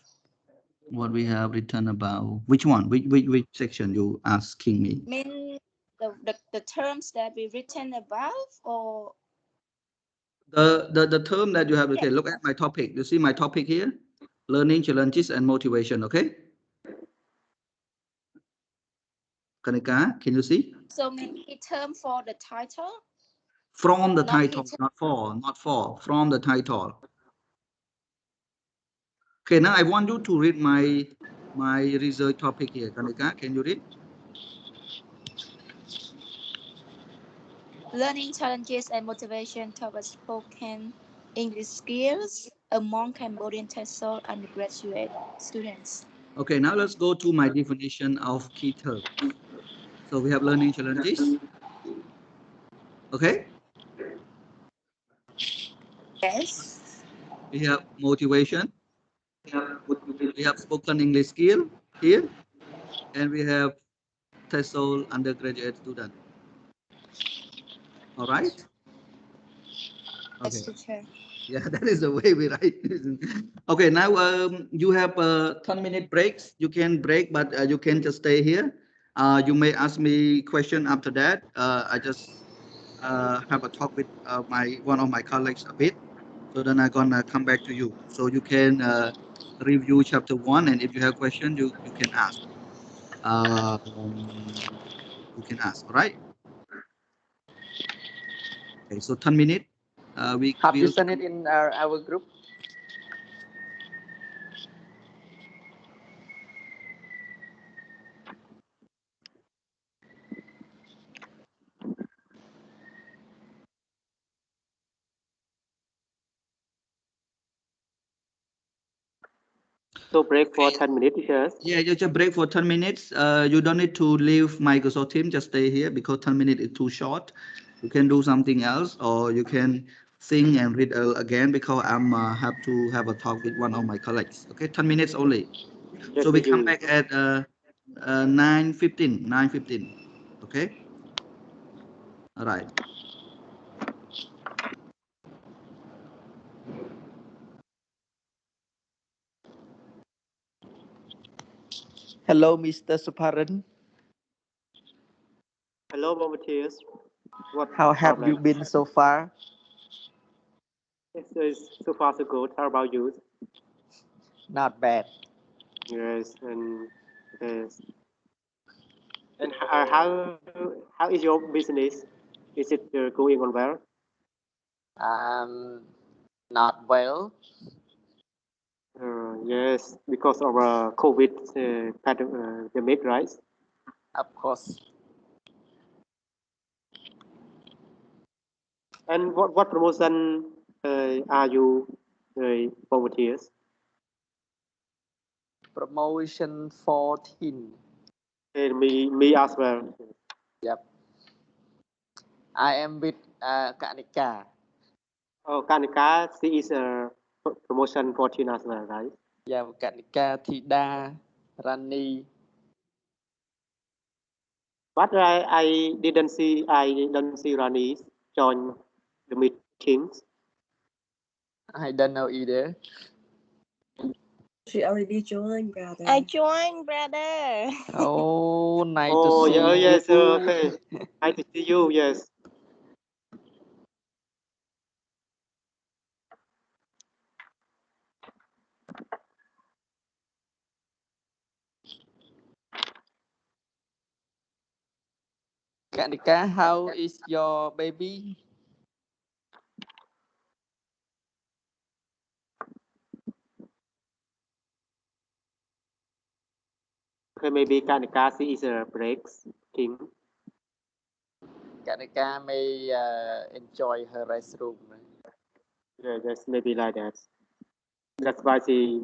What we have written about, which one, which section you asking me? Mean the terms that we written about, or The term that you have to take. Look at my topic. You see my topic here, learning challenges and motivation. Okay. Kanika, can you see? so mean key term for the title. From the Not key title, term. not for, from the title. Okay, now I want you to read my research topic here. Kanika, can you read? Learning challenges and motivation towards spoken English skills among Cambodian TESOL undergraduate students. Okay, now let's go to my definition of key terms. So we have learning challenges. Okay. Yes. We have motivation. We have spoken English skill here, and we have TESOL undergraduate student. All right. Okay. Yes, teacher. Yeah, that is the way we write. Okay, now you have 10-minute breaks. You can break, but you can just stay here. You may ask me question after that. I just have a talk with one of my colleagues a bit. So then I'm gonna come back to you. So you can review chapter 1, and if you have question, you can ask. You can ask. All right. Okay. So 10 minutes. We Have you will. sent it in our group? So break for 10 minutes, teachers. Yeah, you just break for 10 minutes. You don't need to leave Microsoft Teams, just stay here because 10 minutes is too short. You can do something else, or you can sing and read again because I'm have to have a talk with one of my colleagues. Okay, 10 minutes only. Yes, So we come you. back at 9:15, 9:15. Okay, all right. Hello, Mr. Suparan. Hello, volunteers. What How have problem? you been so far? It's so far so good. How about you? Not bad. Yes, and yes. And how is your business? Is it going on well? Um, not well. Yes, because of COVID pandemic, right? Of course. And what promotion are you volunteers? Promotion 14. And me as well. Yep. I am with Kanika. Oh, Kanika, she is a promotion 14 as well, right? Yeah, Kanika, Thida, Rani. But I don't see Rani join the meetings. I don't know either. She already joined, brother. I joined, brother. Oh, nice to Oh, see yeah, oh, you. yes, okay. Nice to see you, yes. Kanika, how is your baby? Okay, maybe Kanika, she is a breaks king. Kanika may enjoy her restroom. Yeah, just maybe like that. That's why she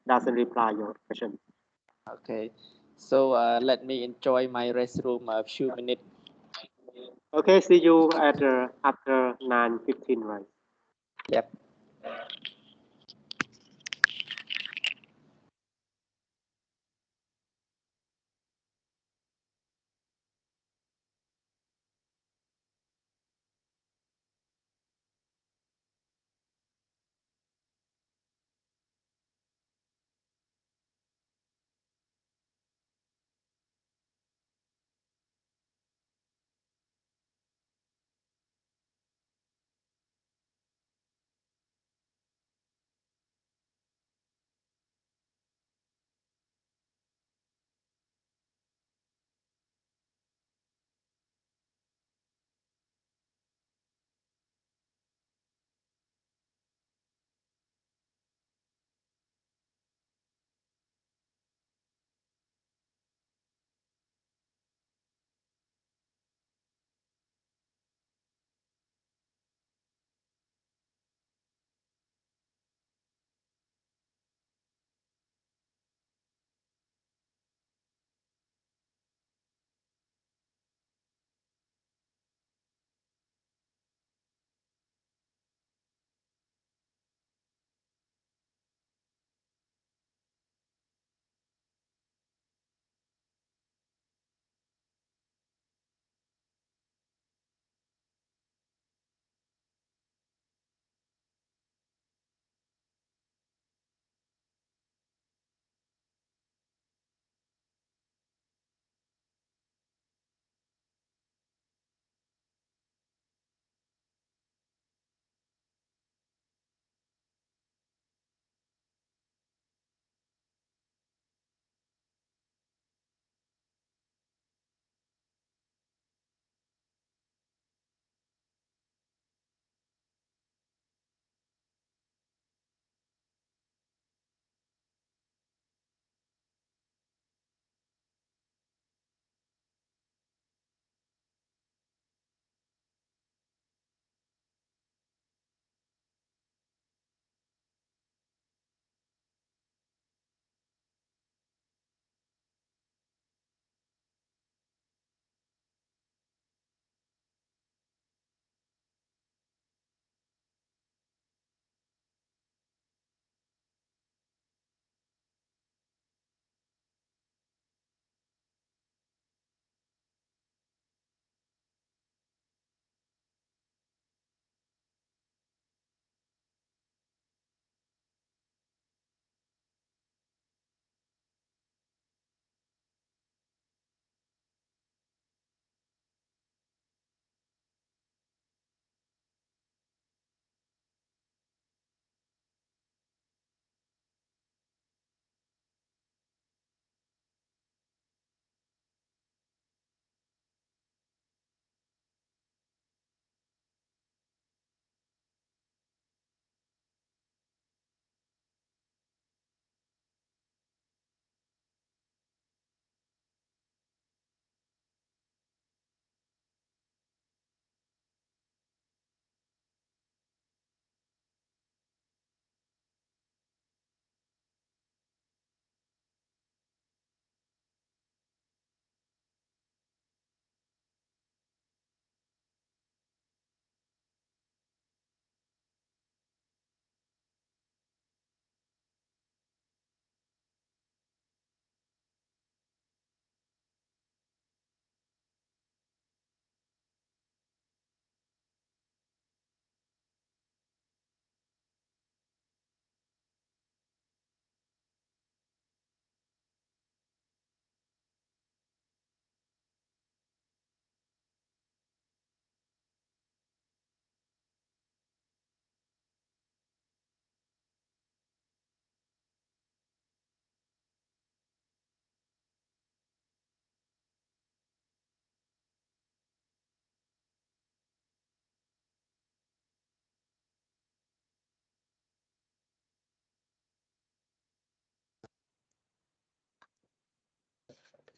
doesn't reply your question. Okay, so let me enjoy my restroom a few minutes. Okay, see you at after 9:15, right? Yep.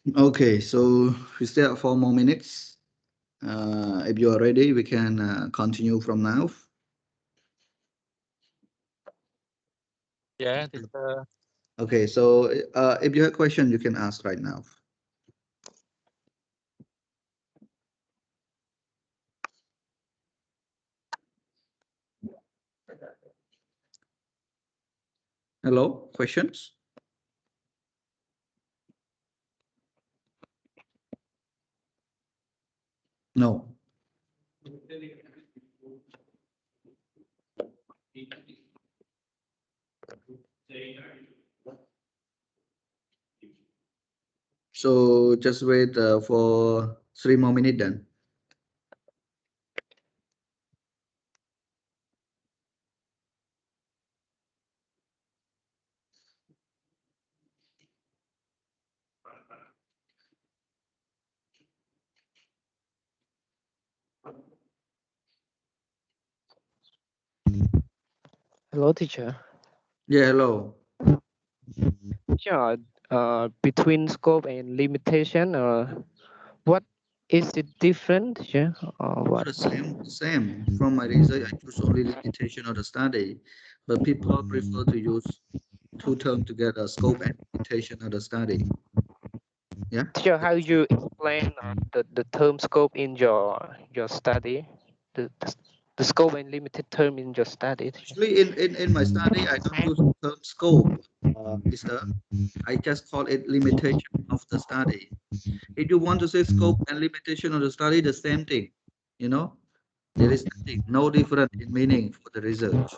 Okay, so we still have 4 more minutes. If you are ready, we can continue from now. Yeah, teacher. Okay, so if you have question, you can ask right now. Hello, questions? No. So just wait for 3 more minutes then. Hello, teacher. Yeah, hello. Teacher, between scope and limitation, what is it different, teacher, or Oh, what? the same. From my research, I choose only limitation of the study, but people prefer to use 2 terms together, scope and limitation of the study. Yeah. Teacher, how you explain the term scope in your study? The scope and limited term in your study, teacher. Actually, in my study, I don't use the term scope, mister. I just call it limitation of the study. If you want to say scope and limitation of the study, the same thing. You know, there is nothing, no different in meaning for the research.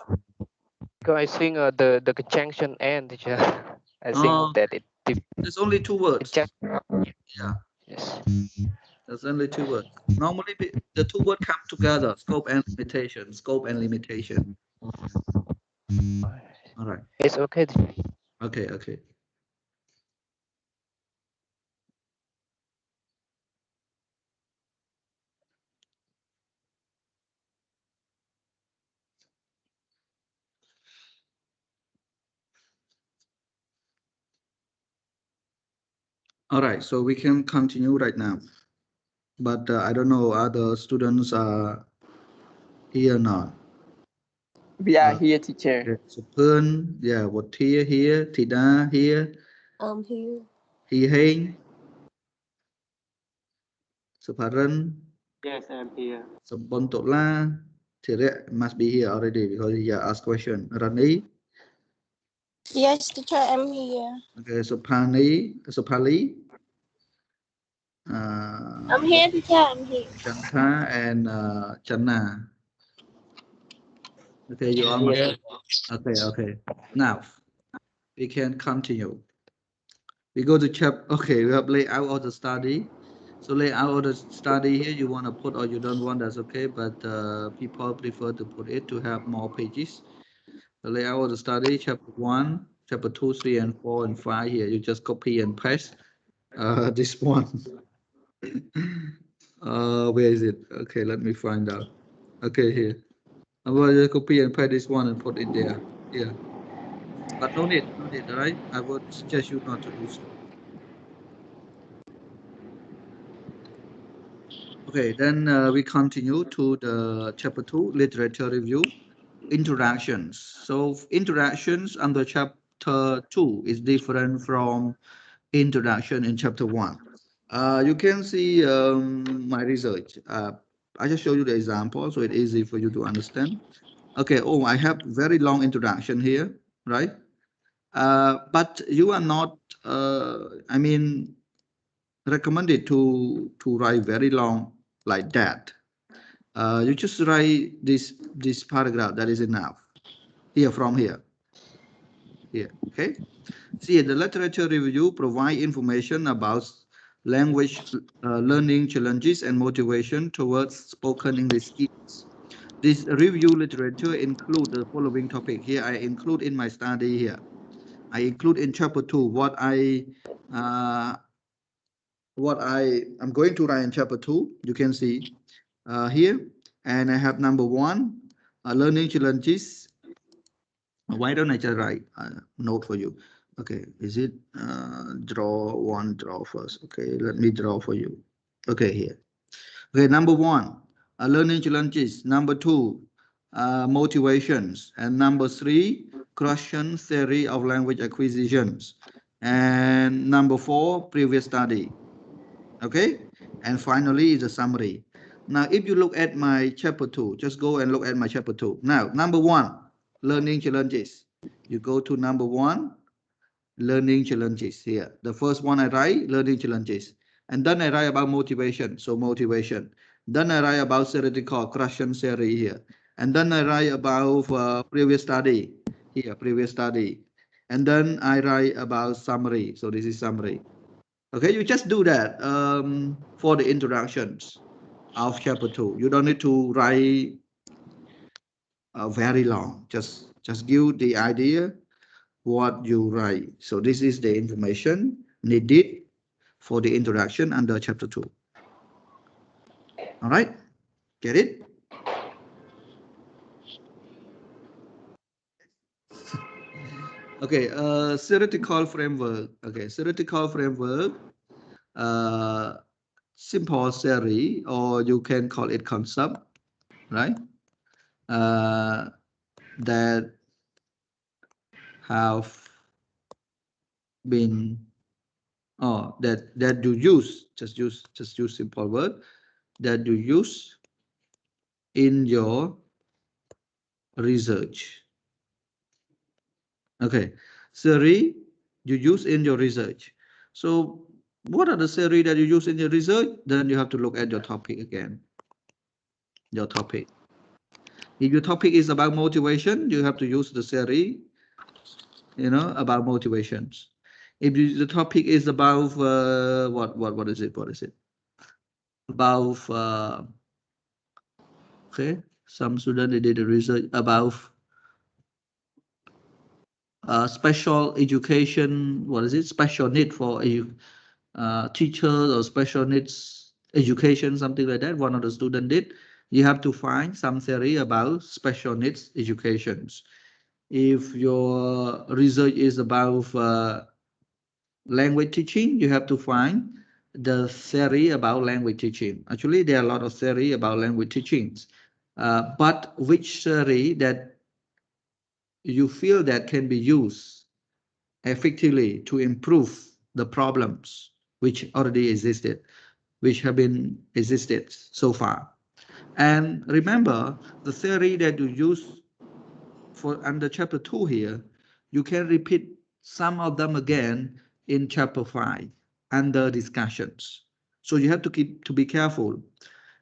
Because I think the conjunction and, teacher, I think that There's only 2 it words. just Yeah, yes. there's only 2 words. Normally, the 2 words come together, scope and limitation, scope and limitation. All right. It's okay, teacher. Okay, okay. All right, so we can continue right now. But I don't know, other students are here or not. We are here, teacher. Okay, so Pern, yeah, what here, Tida here, I'm here. Hi Heng, Saparan, Yes, I'm here. Sabontola, Tirek must be here already because he asked question. Rani, Yes, teacher, I'm here. okay, so Pani, so Pali, I'm here, teacher, I'm here. Chanta, and Channa. Okay, you all must Yes. be. Okay, okay. Now we can continue. We go to chapter. Okay, we have layout of the study. So layout of the study here, you want to put or you don't want, that's okay. But people prefer to put it to have more pages. The layout of the study, chapter 1, chapter 2, 3, and 4, and 5 here. You just copy and paste this one. Where is it? Okay, let me find out. Okay, here. I will just copy and paste this one and put it there. Here. But no need, all right? I would suggest you not to do so. Okay, then we continue to the chapter 2, literature review, interactions. So interactions under chapter 2 is different from introduction in chapter 1. You can see my research. I just show you the example so it's easy for you to understand. Okay, oh, I have very long introduction here, right? But you are not, I mean, recommended to write very long like that. You just write this paragraph, that is enough. Here, from here, okay? See, the literature review provide information about language learning challenges and motivation towards spoken English skills. This review literature include the following topic. Here I include in my study here. I include in chapter 2 uh, what I am going to write in chapter 2. You can see here. And I have number 1, learning challenges. Why don't I just write a note for you? Okay, is it draw first? Okay, let me draw for you. Okay, here. Okay, number one, learning challenges. Number two, motivations. And number three, question theory of language acquisitions. And number four, previous study. Okay, and finally is a summary. Now, if you look at my chapter two, just go and look at my chapter two. Now, number one, learning challenges. You go to number one, learning challenges here. The first one I write, learning challenges. And then I write about motivation, so motivation. Then I write about theoretical question theory here. And then I write about previous study here, previous study. And then I write about summary, so this is summary. Okay, you just do that for the introductions of chapter 2. You don't need to write very long. Just give the idea what you write. So this is the information needed for the introduction under chapter 2. All right, get it? Okay, theoretical framework. Okay, theoretical framework, simple theory, or you can call it concept, right? That have been that you use, just use simple word, that you use in your research. Okay, theory you use in your research. So what are the theory that you use in your research? Then you have to look at your topic again. Your topic. If your topic is about motivation, you have to use the theory, about motivations. If the topic is about what is it? What is it? About okay, some student they did a research about special education. What is it? Special need for teachers or special needs education, something like that. One of the student did. You have to find some theory about special needs educations. If your research is about language teaching, you have to find the theory about language teaching. Actually, there are a lot of theory about language teachings, but which theory that you feel that can be used effectively to improve the problems which already existed, which have been existed so far. And remember, the theory that you use for under chapter 2 here, you can repeat some of them again in chapter 5 under discussions. So you have to be careful.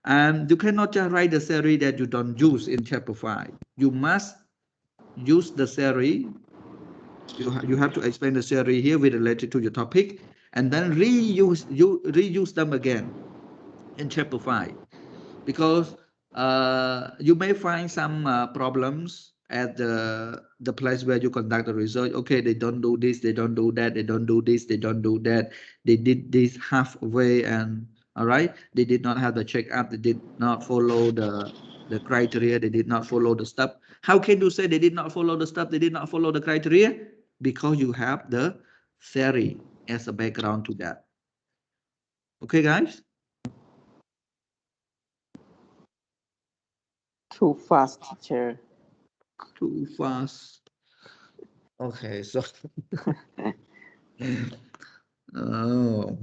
And you cannot just write the theory that you don't use in chapter 5. You must use the theory. You have to explain the theory here with related to your topic, and then reuse them again in chapter 5, because you may find some problems at the place where you conduct the research. Okay, they don't do this, they don't do that, they don't do this, they don't do that. They did this halfway, and all right, they did not have the checkup, they did not follow the criteria, they did not follow the stuff. How can you say they did not follow the stuff, they did not follow the criteria? Because you have the theory as a background to that. Okay, guys? Too fast, teacher. Too fast. Okay, so oh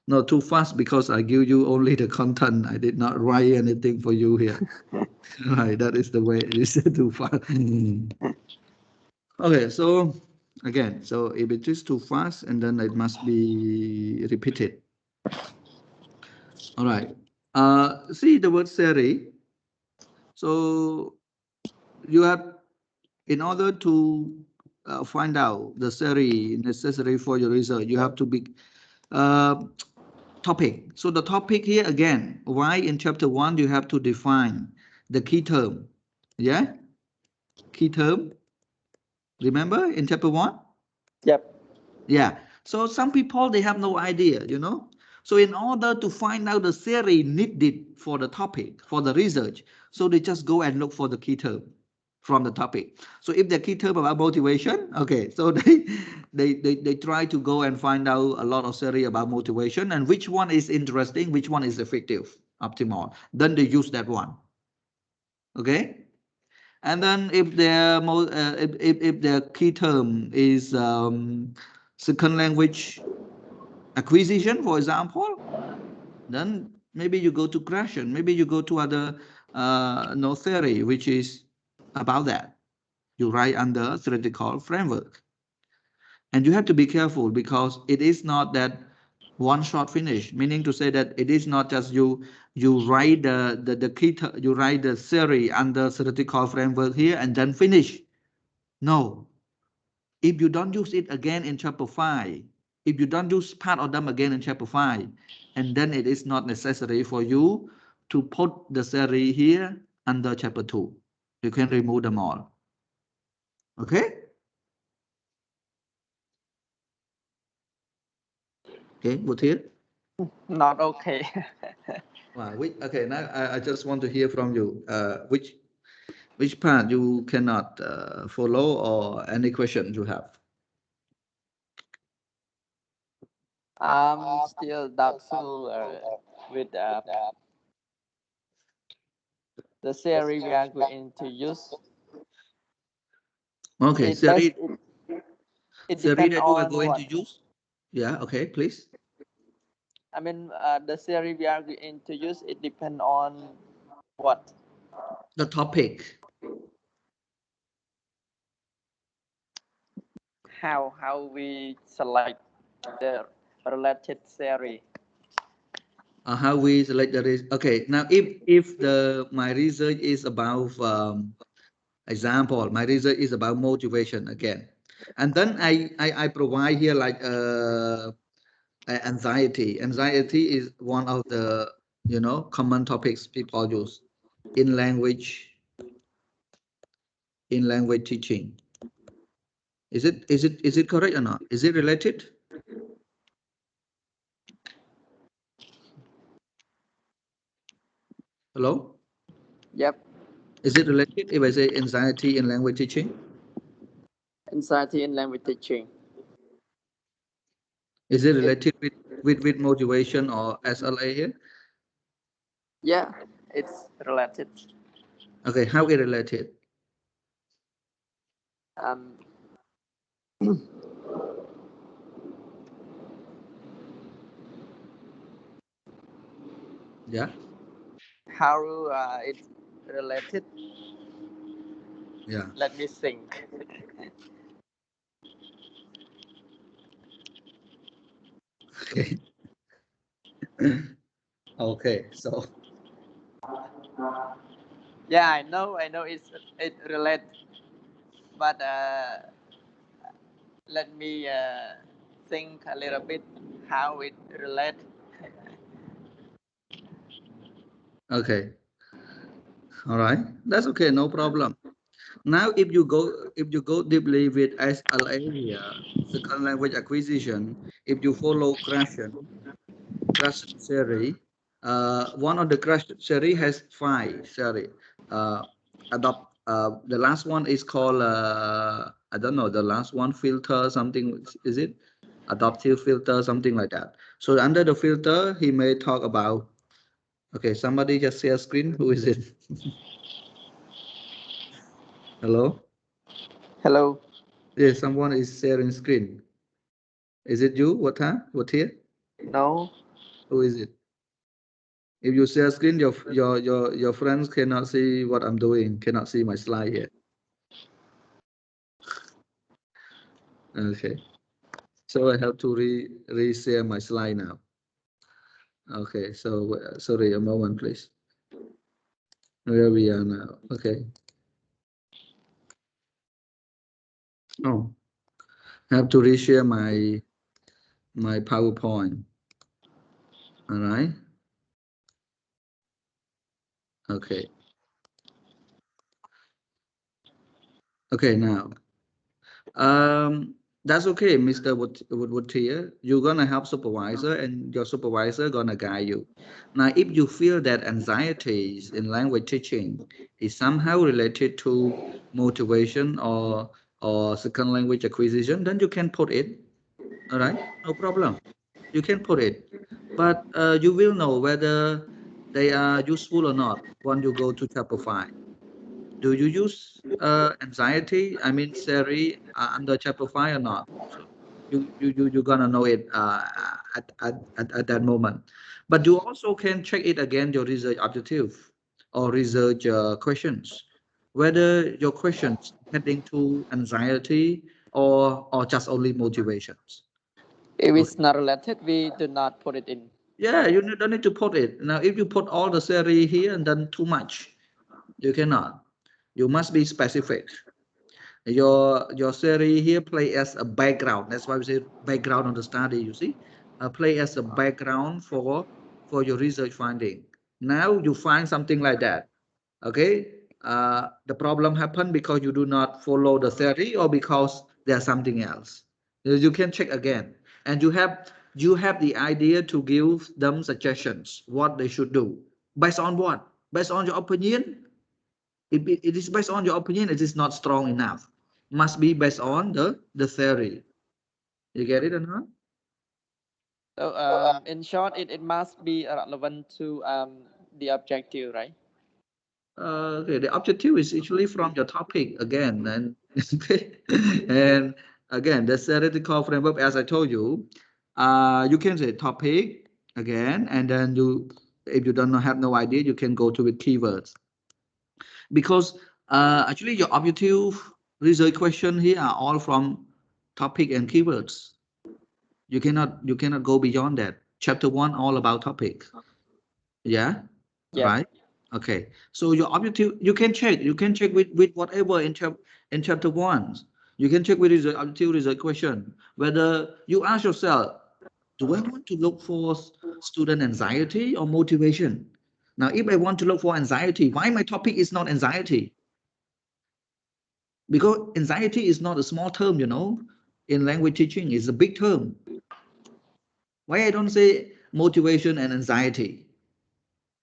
no, too fast because I give you only the content. I did not write anything for you here. Right, that is the way it is. Too fast. Okay, so again, so if it is too fast, and then it must be repeated. All right. See the word theory. So you have, in order to find out the theory necessary for your research, you have to be topic. So the topic here again, why in chapter 1 you have to define the key term. Yeah, key term. Remember in chapter 1? Yep. Yeah. So some people, they have no idea, So in order to find out the theory needed for the topic, for the research, so they just go and look for the key term. from the topic. So if the key term about motivation, okay, so they try to go and find out a lot of theory about motivation and which one is interesting, which one is effective, optimal. Then they use that one. Okay. And then if their if their key term is second language acquisition, for example, then maybe you go to Gratian, maybe you go to other no theory, which is about that. You write under theoretical framework. And you have to be careful because it is not that one shot finish, meaning to say that it is not just you write the key, you write the theory under theoretical framework here and then finish. No. If you don't use it again in chapter 5, if you don't use part of them again in chapter 5, and then it is not necessary for you to put the theory here under chapter 2. You can remove them all. Okay? Okay, good here. Not okay. Wow, okay, now I just want to hear from you. Which part you cannot follow or any question you have? I'm still doubtful with the theory we are going to use. Okay, It does. theory It theory depends that you are on going what. to use. Yeah, okay, please. I mean, the theory we are going to use. It depends on what. The topic. How we select the related theory. How we select the risk. Okay, now if the my research is about example, my research is about motivation again, and then I provide here like anxiety. Anxiety is one of the common topics people use in language teaching. Is it correct or not? Is it related? Hello? Yep. Is it related if I say anxiety in language teaching? Anxiety in language teaching. Is it related with motivation or SLA here? Yeah, it's related. Okay, how it related? Um, Yeah, how it's related? yeah. Let me think. Okay. Okay, so Yeah, I know it relates, but let me think a little bit how it relates. okay. All right. That's okay, no problem. Now if you go deeply with SLA here, second language acquisition, if you follow Crash series, one of the Crash series has 5 series. The last one is called I don't know, the last one filter something, is it adaptive filter, something like that. So under the filter he may talk about, okay, somebody just share screen. Who is it? Hello? Hello. Yes, someone is sharing screen. Is it you? What here? No. Who is it? If you share screen, your friends cannot see what I'm doing, cannot see my slide here. Okay. So I have to re-share my slide now. Okay, so sorry, a moment, please. Where we are now. Okay. Oh, I have to reshare my PowerPoint. All right. Okay. Okay, now. That's okay, Mr. Wood here. You're gonna have supervisor, and your supervisor gonna guide you. Now, if you feel that anxieties in language teaching is somehow related to motivation or second language acquisition, then you can put it. All right, no problem. You can put it, but you will know whether they are useful or not when you go to chapter 5. Do you use anxiety, I mean, Siri, under chapter 5 or not? So you're gonna know it at that moment. But you also can check it again, your research objective or research questions, whether your questions heading to anxiety or just only motivations. If Okay. it's not related, we do not put it in. Yeah, you don't need to put it. Now, if you put all the Siri here and then too much, you cannot. You must be specific. Your series here play as a background. That's why we say background on the study. You see, play as a background for your research finding. Now you find something like that. Okay, the problem happened because you do not follow the theory or because there's something else. You can check again, and you have the idea to give them suggestions what they should do based on what? Based on your opinion. If it is based on your opinion, it is not strong enough. Must be based on the theory. You get it or not? So in short, it must be relevant to the objective, right? Okay, the objective is actually from your topic again, and and again the theoretical framework, as I told you, you can say topic again, and then if you don't have no idea, you can go to with keywords, because actually your objective research question here are all from topic and keywords. You cannot go beyond that. Chapter 1 all about topic. Yeah, Yep. right. Okay, so your objective, you can check with whatever in chapter 1. You can check with the objective research question whether you ask yourself, do I want to look for student anxiety or motivation? Now, if I want to look for anxiety, why my topic is not anxiety? Because anxiety is not a small term, in language teaching, it's a big term. Why I don't say motivation and anxiety?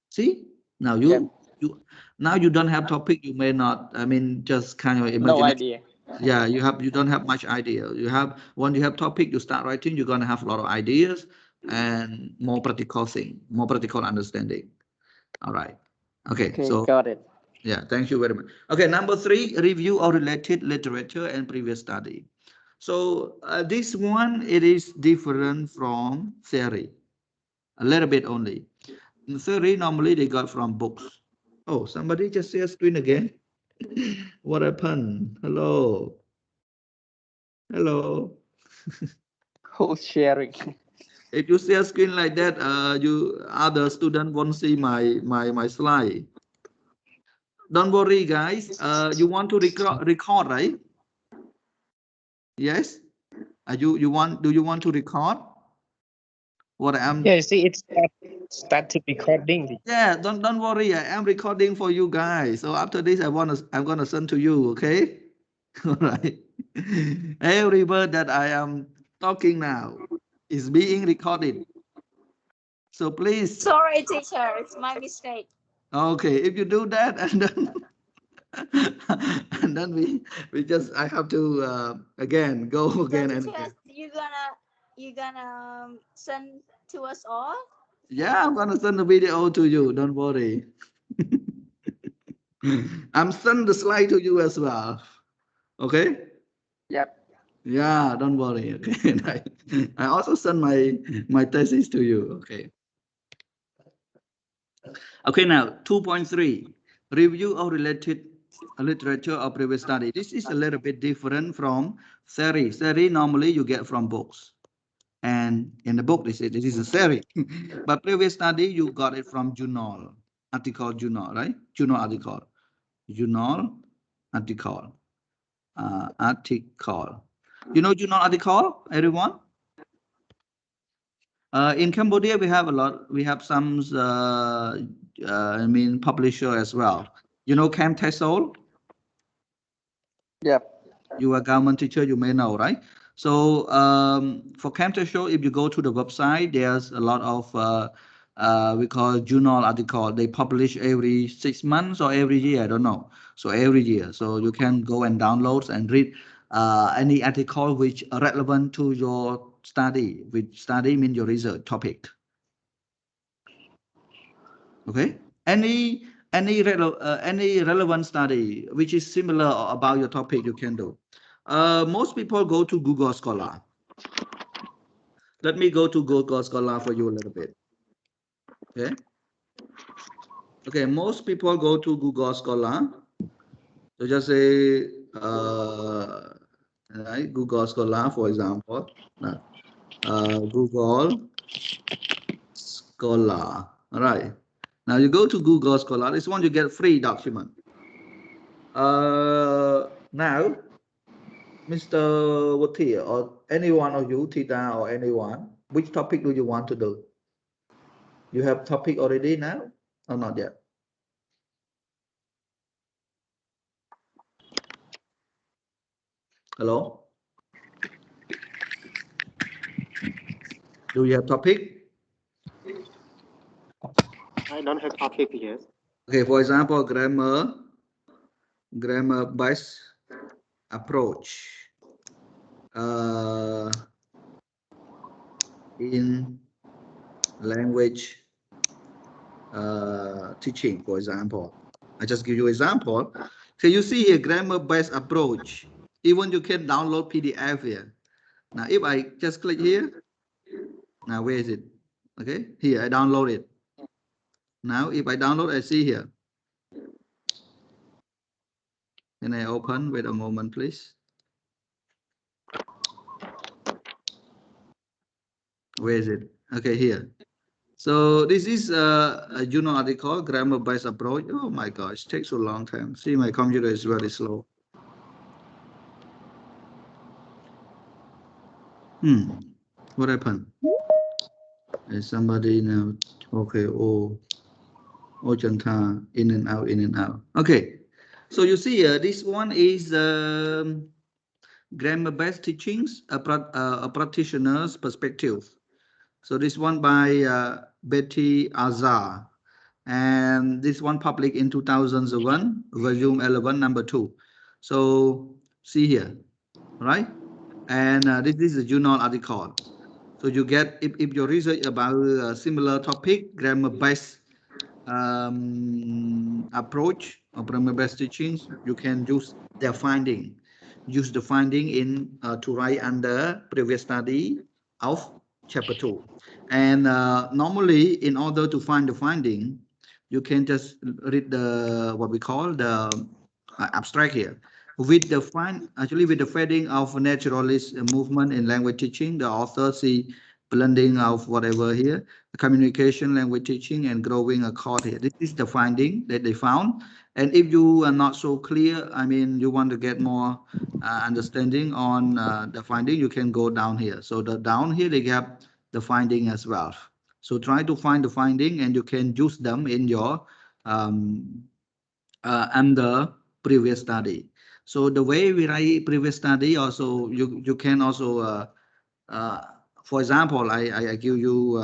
See, now Yep. you don't have topic. You may not. I mean, just kind of No imagine. idea. Yeah, you don't have much idea. When you have topic, you start writing. You're gonna have a lot of ideas and more practical thing, more practical understanding. All right. Okay. Okay, So got it. yeah, thank you very much. Okay, number 3, review of related literature and previous study. So this one, it is different from theory, a little bit only. In theory, normally they got from books. Oh, somebody just share screen again. What happened? Hello. Hello. Who's sharing? If you share screen like that, you other student won't see my slide. Don't worry, guys. You want to record, right? Yes. Do you want to record what I'm? Yeah, you see, it's started recording. Yeah, don't worry. I am recording for you guys. So after this, I'm gonna send to you. Okay. All right. Every word that I am talking now is being recorded. So please. Sorry, teacher. It's my mistake. Okay, if you do that, and then and then we just I have to again go again So, and teacher, again. you gonna send to us all? Yeah, I'm gonna send the video to you. Don't worry. I'm sending the slide to you as well. Okay. Yep. Yeah, don't worry. Okay. I also send my thesis to you. Okay. Okay, now 2.3, review of related literature or previous study. This is a little bit different from theory. Theory normally you get from books. And in the book, this is a theory. But previous study, you got it from journal, article journal, right? Journal article. Journal article. Article. You know journal article, everyone? In Cambodia, we have a lot. We have some, I mean, publisher as well. You know Cam Tessol? Yep. You are a government teacher, you may know, right? So for Camtasia Show, if you go to the website, there's a lot of we call journal article. They publish every 6 months or every year, I don't know. So every year, so you can go and download and read any article which are relevant to your study. Which study means your research topic. Okay. Any relevant study which is similar about your topic, you can do. Most people go to Google Scholar. Let me go to Google Scholar for you a little bit. Okay. Okay, most people go to Google Scholar. So just say right, Google Scholar, for example. Google Scholar. All right. Now you go to Google Scholar. This one you get free document. Now, Mr. Watia or any one of you, Tita or anyone, which topic do you want to do? You have topic already now or not yet? Hello? Do you have topic? I don't have topic yet. Okay, for example, grammar-based approach in language teaching, for example. I just give you example. So you see here, grammar-based approach. Even you can download PDF here. Now, if I just click here, now where is it? Okay, here I download it. Now, if I download, I see here. Can I open? Wait a moment, please. Where is it? Okay, here. So this is a journal article, grammar-based approach. Oh my gosh, takes a long time. See, my computer is very slow. What happened? Is somebody now? Okay, oh, Chanta, in and out, in and out. Okay, so you see here, this one is grammar-based teachings, a practitioner's perspective. So this one by Betty Azar, and this one published in 2001, volume 11, number 2. So see here, right? And this is a journal article. So you get, if your research about a similar topic, grammar-based approach or grammar-based teachings, you can use their finding. Use the finding in to write under previous study of chapter 2. And normally, in order to find the finding, you can just read the what we call the abstract here. With the with the fading of naturalist movement in language teaching, the author see blending of whatever here, communication, language teaching, and growing accord here. This is the finding that they found. And if you are not so clear, I mean, you want to get more understanding on the finding, you can go down here. So the down here, they have the finding as well. So try to find the finding and you can use them in your under previous study. So the way we write previous study also, you can also, for example, I give you,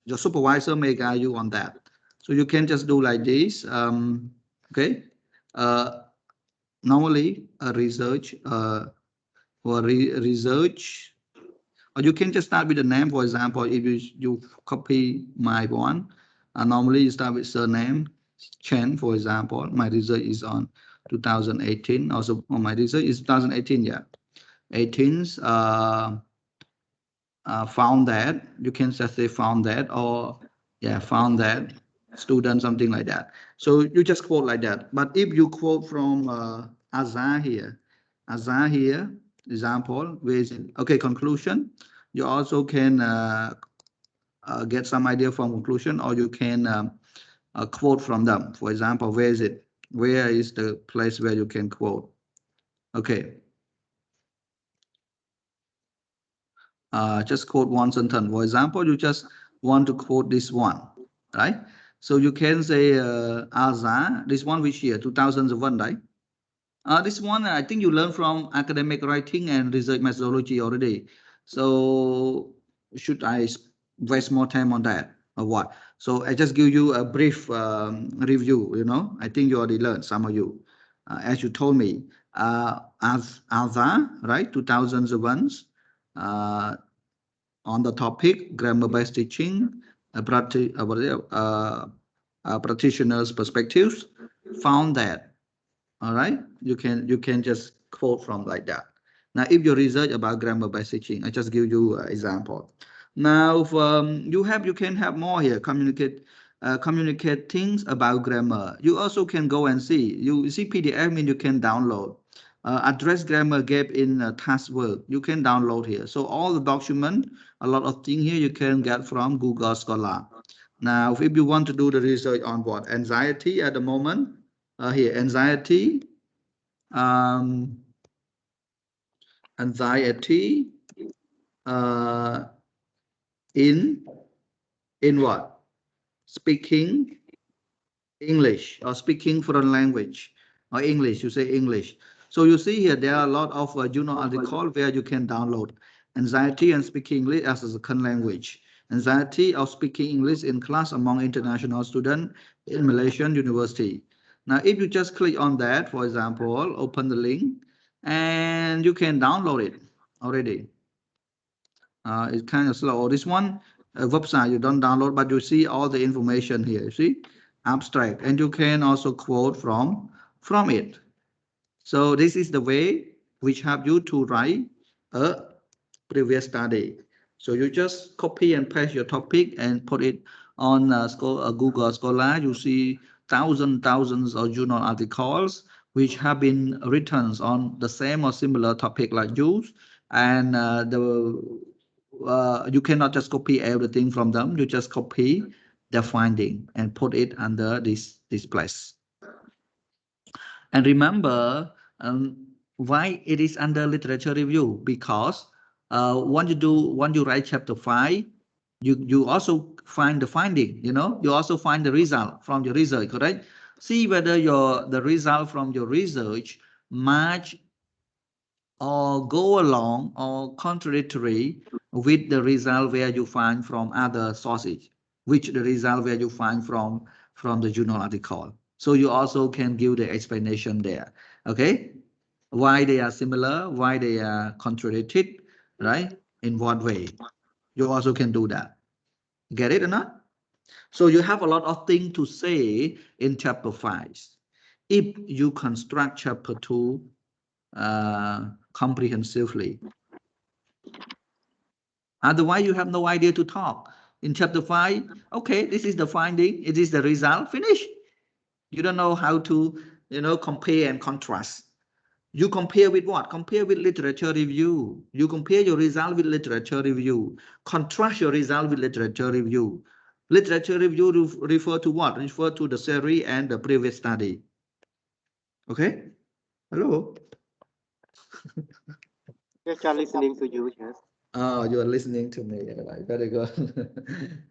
your supervisor may guide you on that. So you can just do like this, okay? Normally a research, research, or you can just start with the name. For example, if you copy my one, normally you start with surname, Chen, for example. My research is on 2018. Also, my research is 2018. Yeah, 18th. Found that. You can just say found that, or yeah, found that student, something like that. So you just quote like that. But if you quote from Azar here, example, where is it? Okay, conclusion. You also can get some idea from conclusion, or you can quote from them. For example, where is it? Where is the place where you can quote? Okay. Just quote one sentence. For example, you just want to quote this one, right? So you can say Azar, this one which year, 2001, right? This one, I think you learned from academic writing and research methodology already. So should I waste more time on that or what? So I just give you a brief review, I think you already learned, some of you. As you told me, as Alza, right, 2001, on the topic grammar-based teaching, practitioners' perspectives, found that. All right, you can just quote from like that. Now, if you research about grammar-based teaching, I just give you an example. Now, you can have more here. Communicate things about grammar. You also can go and see. You see PDF, mean you can download. Address grammar gap in task work. You can download here. So all the document, a lot of things here you can get from Google Scholar. Now, if you want to do the research on what anxiety at the moment, here anxiety, um, anxiety uh, in what? Speaking English or speaking foreign language or English, you say English. So you see here, there are a lot of journal article where you can download anxiety and speaking English as a second language. Anxiety of speaking English in class among international students in Malaysian university. Now, if you just click on that, for example, open the link and you can download it already. It's kind of slow. This one website you don't download, but you see all the information here. You see abstract, and you can also quote from it. So this is the way which help you to write a previous study. So you just copy and paste your topic and put it on Google Scholar. You see thousands of journal articles which have been written on the same or similar topic like yours, and you cannot just copy everything from them. You just copy the finding and put it under this place. And remember, why it is under literature review? Because when you write chapter 5, you also find the finding. You also find the result from your research. Correct? See whether the result from your research match or go along or contradictory with the result where you find from other sources, which the result where you find from the journal article. So you also can give the explanation there. Okay, why they are similar, why they are contradicted, right? In what way? You also can do that. Get it or not? So you have a lot of things to say in chapter 5. If you construct chapter 2 comprehensively. Otherwise, you have no idea to talk. In chapter 5, okay, this is the finding, it is the result, finish. You don't know how to, compare and contrast. You compare with what? Compare with literature review. You compare your result with literature review. Contrast your result with literature review. Literature review refer to what? Refer to the series and the previous study. Okay? Hello? Just are listening to you, yes. Oh, you are listening to me. Right, very good.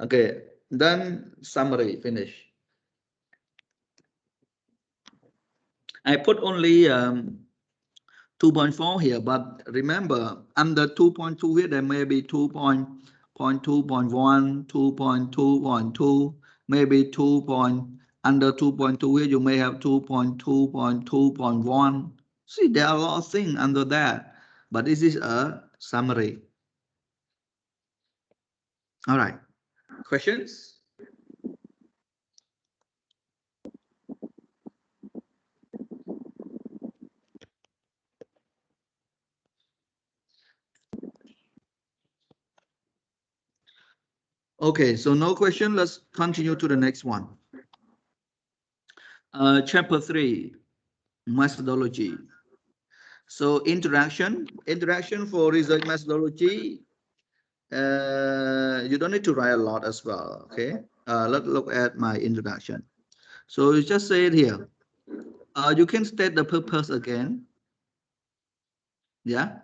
Okay, then summary, finish. I put only 2.4 here, but remember, under 2.2 here, there may be 2.2.1, 2.2.2, maybe under 2.2 here, you may have 2.2.2.1. See, there are a lot of things under that, but this is a summary. All right, questions? Okay, so no question. Let's continue to the next one. Chapter 3, methodology. So interaction for research methodology. You don't need to write a lot as well. Okay, let's look at my introduction. So you just say it here. You can state the purpose again. Yeah,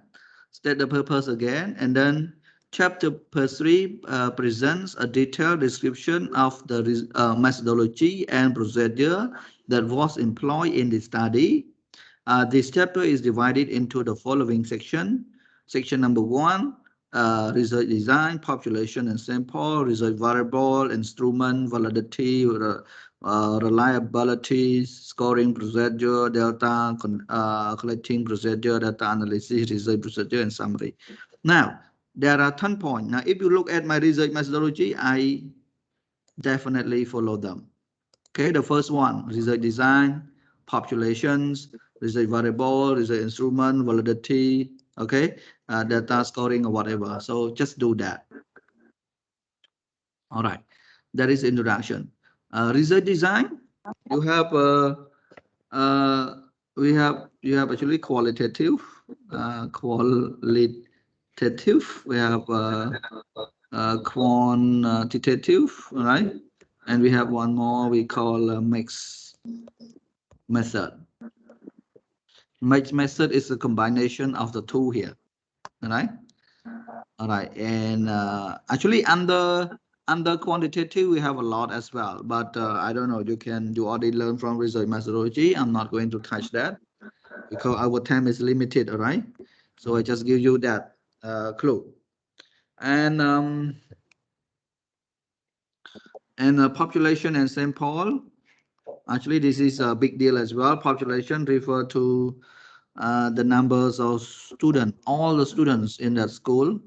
state the purpose again, and then chapter 3 presents a detailed description of the methodology and procedure that was employed in the study. This chapter is divided into the following section. Section number 1, research design, population and sample, research variable, instrument, validity, reliability, scoring procedure, data collecting procedure, data analysis, research procedure, and summary. Now, there are 10 points. Now, if you look at my research methodology, I definitely follow them. Okay, the first one, research design, populations, research variable, research instrument, validity, okay, data scoring or whatever. So just do that. All right, that is introduction. Research design, you have you have actually qualitative, we have quantitative, all right, and we have one more we call mixed method. Mixed method is a combination of the two here, all right. All right, and actually under quantitative we have a lot as well, but I don't know, you already learn from research methodology. I'm not going to touch that because our time is limited, all right. So I just give you that clue. And population and sample, actually this is a big deal as well. Population refer to the numbers of students, all the students in that school,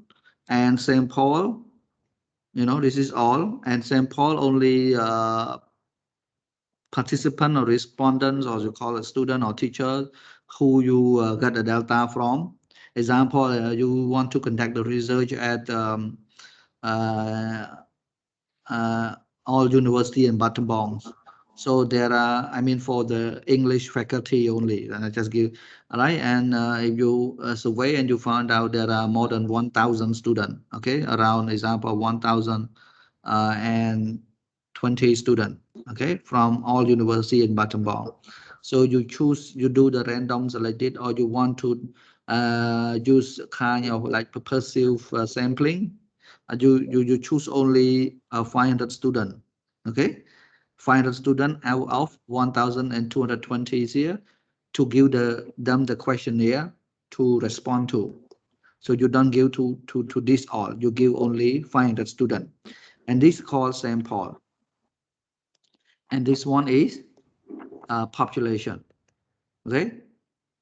and sample, you know, this is all, and sample only participant or respondents, or you call it student or teacher, who you get the data from. Example, you want to conduct the research at uh, all university in Battambang. So there are, I mean, for the English faculty only, and I just give, all right. And if you survey and you find out there are more than 1,000 students, okay, around example 1,020 students, okay, from all university in Battambang. So you choose, you do the random selected, or you want to use kind of like purposive sampling. You choose only 500 students, okay, 500 students out of 1,220 here, to give them the questionnaire to respond to. So you don't give to this all, you give only 500 students, and this is called sample. And this one is population, okay,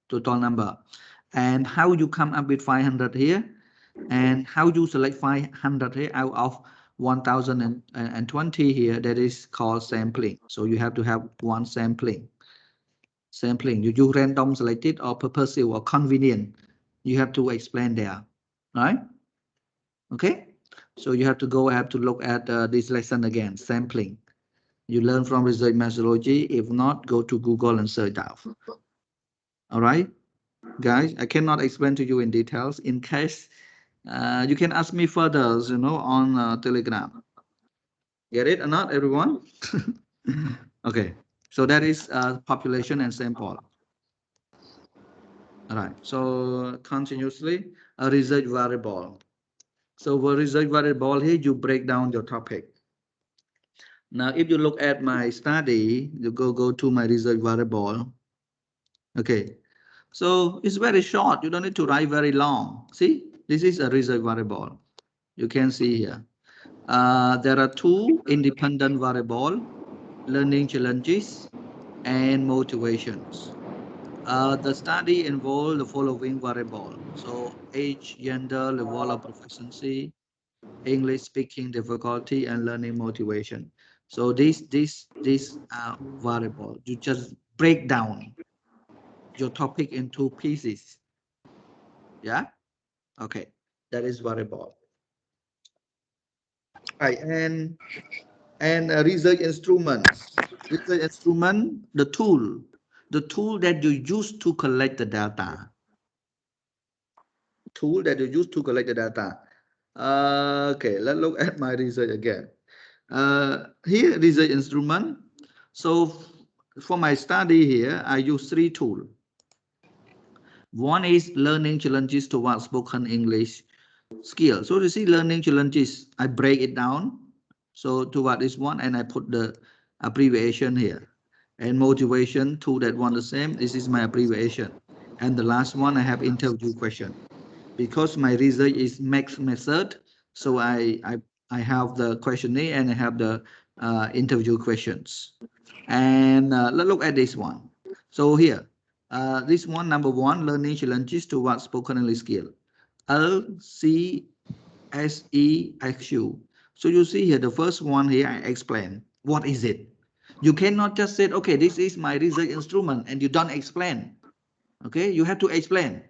total number. And how you come up with 500 here, and how you select 500 here out of 1,020 here, that is called sampling. So you have to have one sampling. You do random selected or purposive or convenient. You have to explain there, right? Okay, so you have to look at this lesson again, sampling. You learn from research methodology. If not, go to Google and search out. All right, guys, I cannot explain to you in details. In case you can ask me further, you know, on Telegram. Get it or not, everyone? Okay, so that is population and sample. All right, so continuously a research variable. So for research variable here, you break down your topic. Now, if you look at my study, you go to my research variable. Okay, so it's very short. You don't need to write very long. See, this is a research variable. You can see here. There are two independent variables, learning challenges and motivations. The study involved the following variable. So age, gender, level of proficiency, English speaking difficulty, and learning motivation. So this variable, you just break down your topic into pieces. Yeah. Okay. That is variable. Right. And research instruments. Research instrument, the tool that you use to collect the data. Okay, let's look at my research again. Here research instrument. So for my study here, I use three tools. One is learning challenges towards spoken English skill. So you see learning challenges, I break it down. So toward this one, and I put the abbreviation here. And motivation, two that one the same. This is my abbreviation. And the last one, I have interview question. Because my research is mixed method, so I have the questionnaire and I have the interview questions. And let's look at this one. So here, this one, number one, learning challenges towards spoken English skill. LCSEXU. So you see here, the first one here, I explain. What is it? You cannot just say, okay, this is my research instrument, and you don't explain. Okay, you have to explain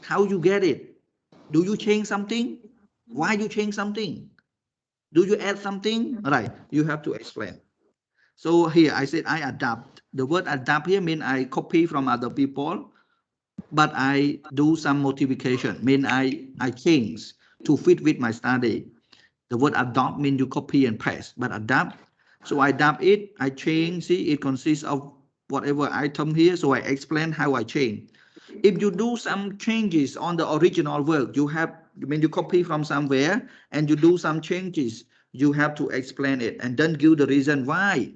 how you get it. Do you change something? Why you change something? Do you add something? Right, you have to explain. So here I said I adapt. The word adapt here means I copy from other people, but I do some modification, mean I change to fit with my study. The word adopt means you copy and paste, but adapt. So I adapt it, I change, see it consists of whatever item here, so I explain how I change. If you do some changes on the original work, you copy from somewhere and you do some changes, you have to explain it and then give the reason why.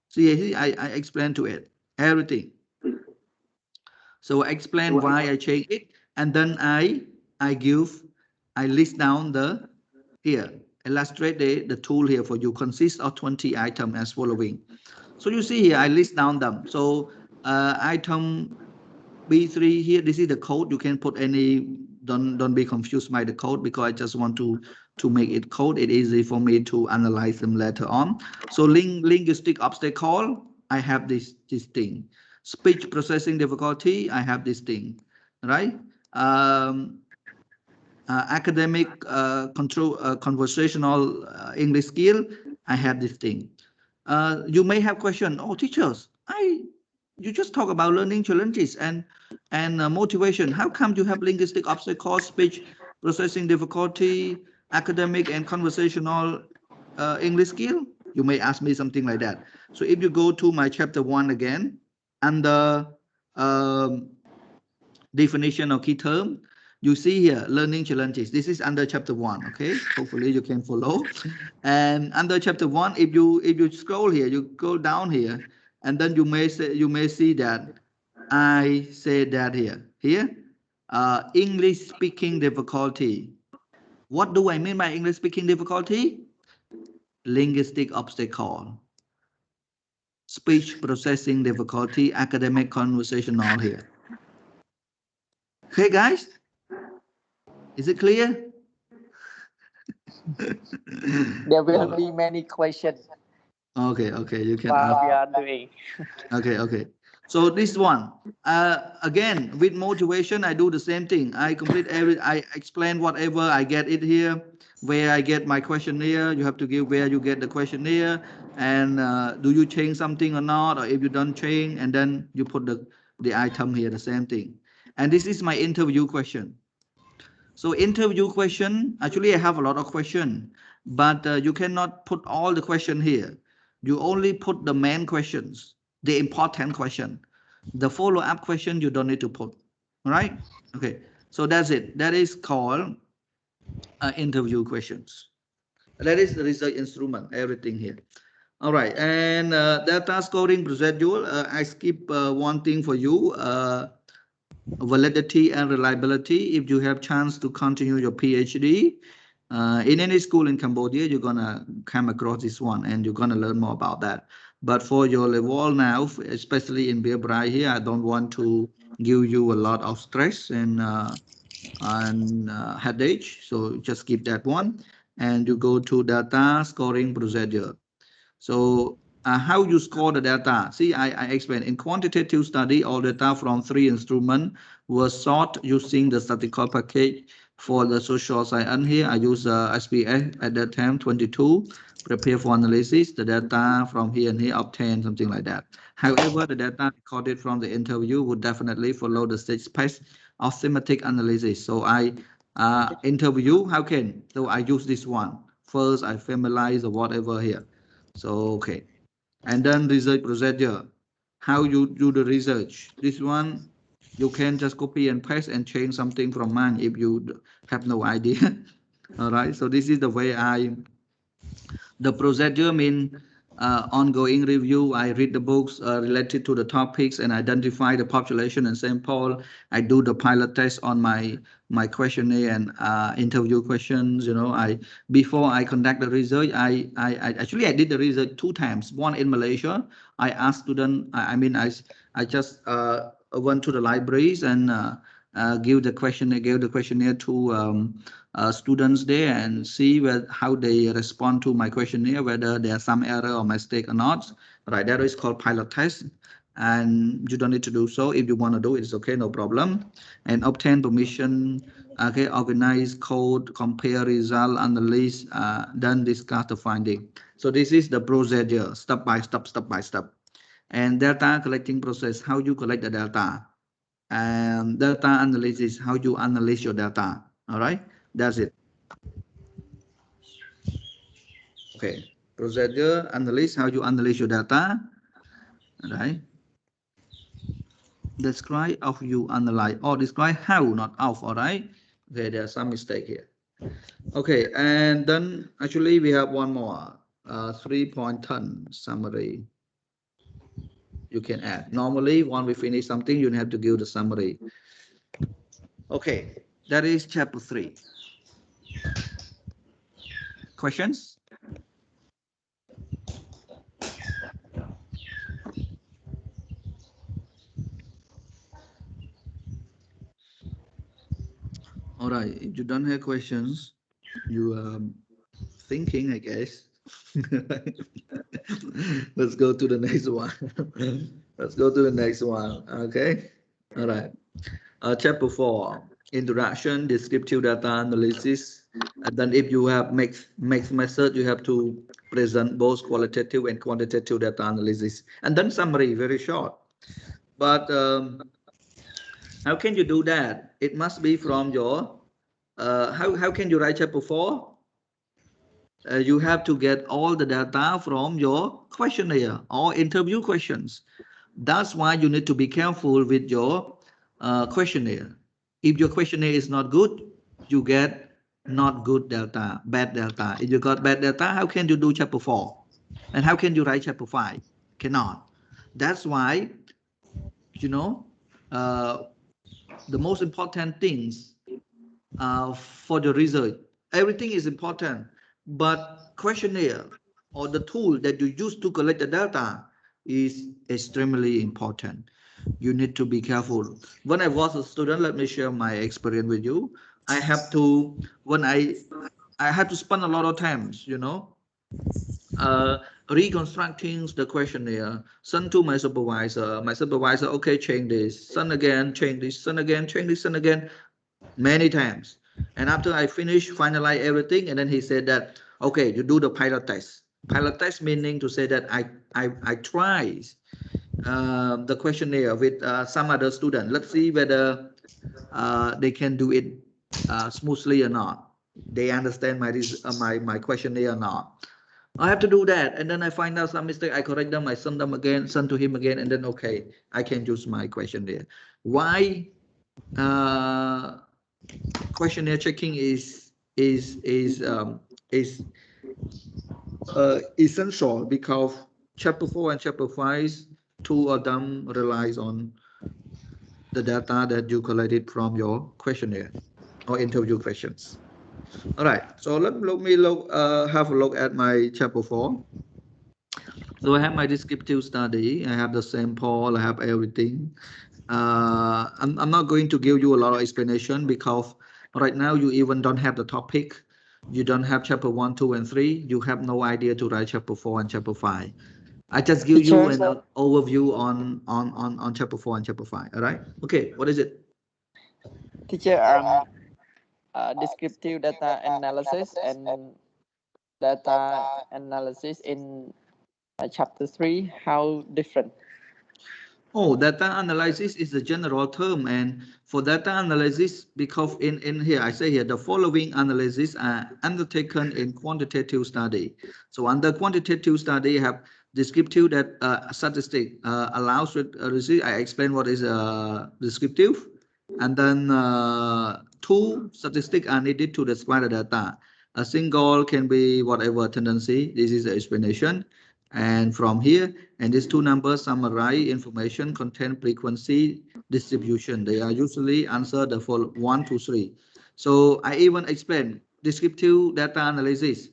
See, I explain to it everything. So I explain why I change it, and then I list down the here, illustrate the tool here for you consists of 20 items as following. So you see here, I list down them. So item B3 here, this is the code. You can put any, don't be confused by the code because I just want to make it code. It's easy for me to analyze them later on. So linguistic obstacle, I have this thing. Speech processing difficulty, I have this thing, right? Academic conversational English skill, I have this thing. You may have question, oh teachers, you just talk about learning challenges and motivation. How come you have linguistic obstacles, speech processing difficulty, academic and conversational English skill? You may ask me something like that. So if you go to my chapter 1 again, under definition of key term, you see here learning challenges. This is under chapter 1. Okay, hopefully you can follow. And under chapter 1, if you scroll here, you go down here, and then you may see that I say that here English speaking difficulty. What do I mean by English speaking difficulty? Linguistic obstacle, speech processing difficulty, academic conversational here. Okay guys, is it clear? There will be many questions Okay, you can while ask. we are doing. Okay. So this one, again, with motivation, I do the same thing. I explain whatever I get it here, where I get my questionnaire. You have to give where you get the questionnaire, and do you change something or not, or if you don't change, and then you put the item here, the same thing. And this is my interview question. So interview question, actually I have a lot of questions, but you cannot put all the question here. You only put the main questions, the important question. The follow-up question you don't need to put, all right? Okay, so that's it. That is called interview questions. That is the research instrument, everything here. All right, and data scoring procedure, I skip one thing for you. Validity and reliability. If you have chance to continue your PhD in any school in Cambodia, you're gonna come across this one and you're gonna learn more about that. But for your level now, especially in Beer Brai here, I don't want to give you a lot of stress and headache. So just keep that one, and you go to data scoring procedure. So how you score the data? See, I explained in quantitative study, all data from 3 instruments were sought using the statistical package. For the social science here, I use SPSS at that time 22, prepare for analysis. The data from here and here obtained something like that. However, the data recorded from the interview would definitely follow the stage space of thematic analysis. So I interview, how can? So I use this one. First, I familiarize or whatever here. So, okay. And then research procedure, how you do the research. This one, you can just copy and paste and change something from mine if you have no idea. All right. So this is the way the procedure mean ongoing review. I read the books related to the topics and identify the population and sample. I do the pilot test on my questionnaire and interview questions. Before I conduct the research, I actually I did the research 2 times. One in Malaysia, I asked student. I just went to the libraries and gave the questionnaire to students there and see how they respond to my questionnaire, whether there's some error or mistake or not. Right, that is called pilot test. And you don't need to do so. If you want to do it, it's okay, no problem. And obtain permission, okay, organize code, compare result, analyze, then discuss the finding. So this is the procedure, step by step, step by step. And data collecting process, how you collect the data. And data analysis, how you analyze your data. All right, that's it. Okay, procedure, analyze, how you analyze your data. All right. Describe how you analyze, or describe how, not of. All right. Okay, there's some mistake here. Okay, and then actually we have one more 3.10 summary. You can add. Normally, when we finish something, you have to give the summary. Okay, that is chapter 3. Questions? All right, if you don't have questions, you are thinking, I guess. Let's go to the next one. Let's go to the next one. Okay. All right. Chapter 4, introduction, descriptive data analysis. And then if you have mixed method, you have to present both qualitative and quantitative data analysis. And then summary, very short. But how can you do that? It must be from your, how can you write chapter 4? You have to get all the data from your questionnaire or interview questions. That's why you need to be careful with your questionnaire. If your questionnaire is not good, you get not good data, bad data. If you got bad data, how can you do chapter 4? And how can you write chapter 5? Cannot. That's why, the most important things for the research, everything is important, but questionnaire or the tool that you use to collect the data is extremely important. You need to be careful. When I was a student, let me share my experience with you. I have to, I had to spend a lot of times, reconstructing the questionnaire, send to my supervisor. My supervisor, okay, change this, send again, change this, send again, change this, send again, many times. And after I finish, finalize everything, and then he said that, okay, you do the pilot test. Pilot test meaning to say that I try the questionnaire with some other student. Let's see whether they can do it smoothly or not. They understand my questionnaire or not. I have to do that, and then I find out some mistake. I correct them. I send them again, send to him again, and then okay, I can use my questionnaire. Why? Questionnaire checking is essential because chapter 4 and chapter 5, 2 of them relies on the data that you collected from your questionnaire or interview questions. All right, so let me have a look at my chapter 4. So I have my descriptive study, I have the sample, I have everything. I'm not going to give you a lot of explanation because right now you even don't have the topic. You don't have chapter 1, 2, and 3. You have no idea to write chapter 4 and chapter 5. I just give you an overview on chapter 4 and chapter 5. All right. Okay. What is it? Teacher, descriptive data analysis and data analysis in chapter 3, how different? Oh, data analysis is a general term, and for data analysis, because in here I say here the following analysis are undertaken in quantitative study. So under quantitative study, have descriptive that statistic allows with I explain what is descriptive, and then two statistics are needed to describe the data. A single can be whatever tendency. This is the explanation. And from here, and these two numbers summarize information, content, frequency, distribution. They are usually answered for 1 to 3. So I even explain descriptive data analysis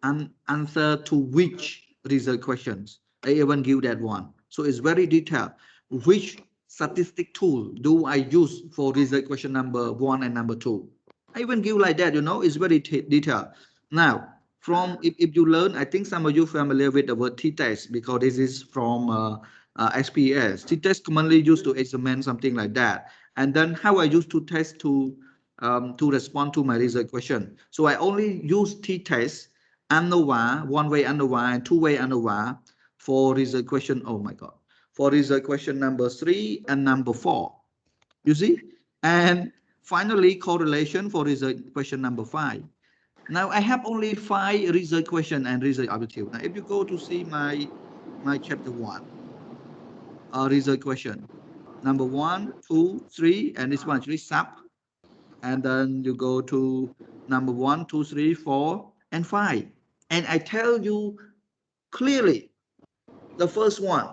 and answer to which research questions. I even give that one. So it's very detailed. Which statistic tool do I use for research question number 1 and number 2? I even give like that, you know, it's very detailed. Now, from if you learn, I think some of you familiar with the word t-test because this is from SPS. T-test commonly used to examine something like that. And then how I use to test to respond to my research question. So I only use t-test, ANOVA, one-way ANOVA, and two-way ANOVA for research question. Oh my God. For research question number 3 and number 4. You see? And finally, correlation for research question number 5. Now I have only 5 research question and research objective. Now if you go to see my chapter 1, research question number 1, 2, 3, and this one actually sub, and then you go to number 1, 2, 3, 4, and 5, and I tell you clearly the first one,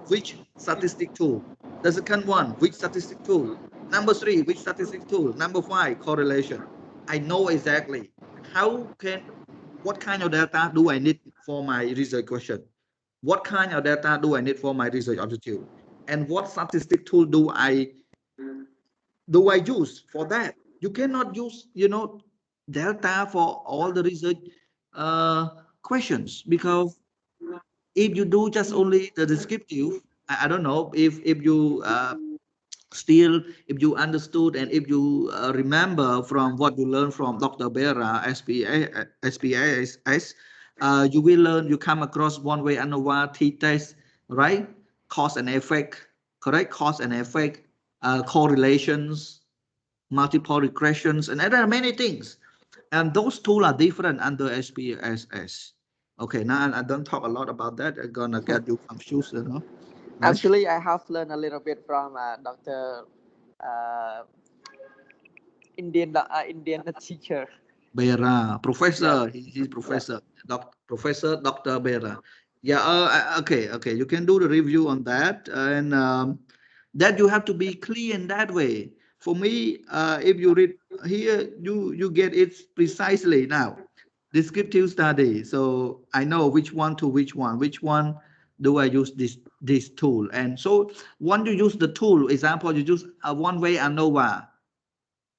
which statistic tool, the second one, which statistic tool, number 3, which statistic tool, number 5, correlation. I know exactly what kind of data do I need for my research question, what kind of data do I need for my research objective, and what statistic tool do I use for that. You cannot use, you know, delta for all the research questions, because if you do just only the descriptive, I don't know if you still, if you understood and if you remember from what you learned from Dr. Bera, SPAS, you will learn, you come across one-way ANOVA, t-test, right? Cause and effect, correct? Cause and effect, correlations, multiple regressions, and there are many things. And those tools are different under SPSS. Okay, now I don't talk a lot about that. I'm gonna get you confused, you know. Right? Actually, I have learned a little bit from Dr. Uh, Indian teacher. Bera, professor, Yeah. he's professor, Professor Dr. Bera. Yeah, okay. You can do the review on that, and that you have to be clear in that way. For me, if you read here, you get it precisely now. Descriptive study, so I know which one to which one do I use this tool, and so when you use the tool, example, you use a one-way ANOVA,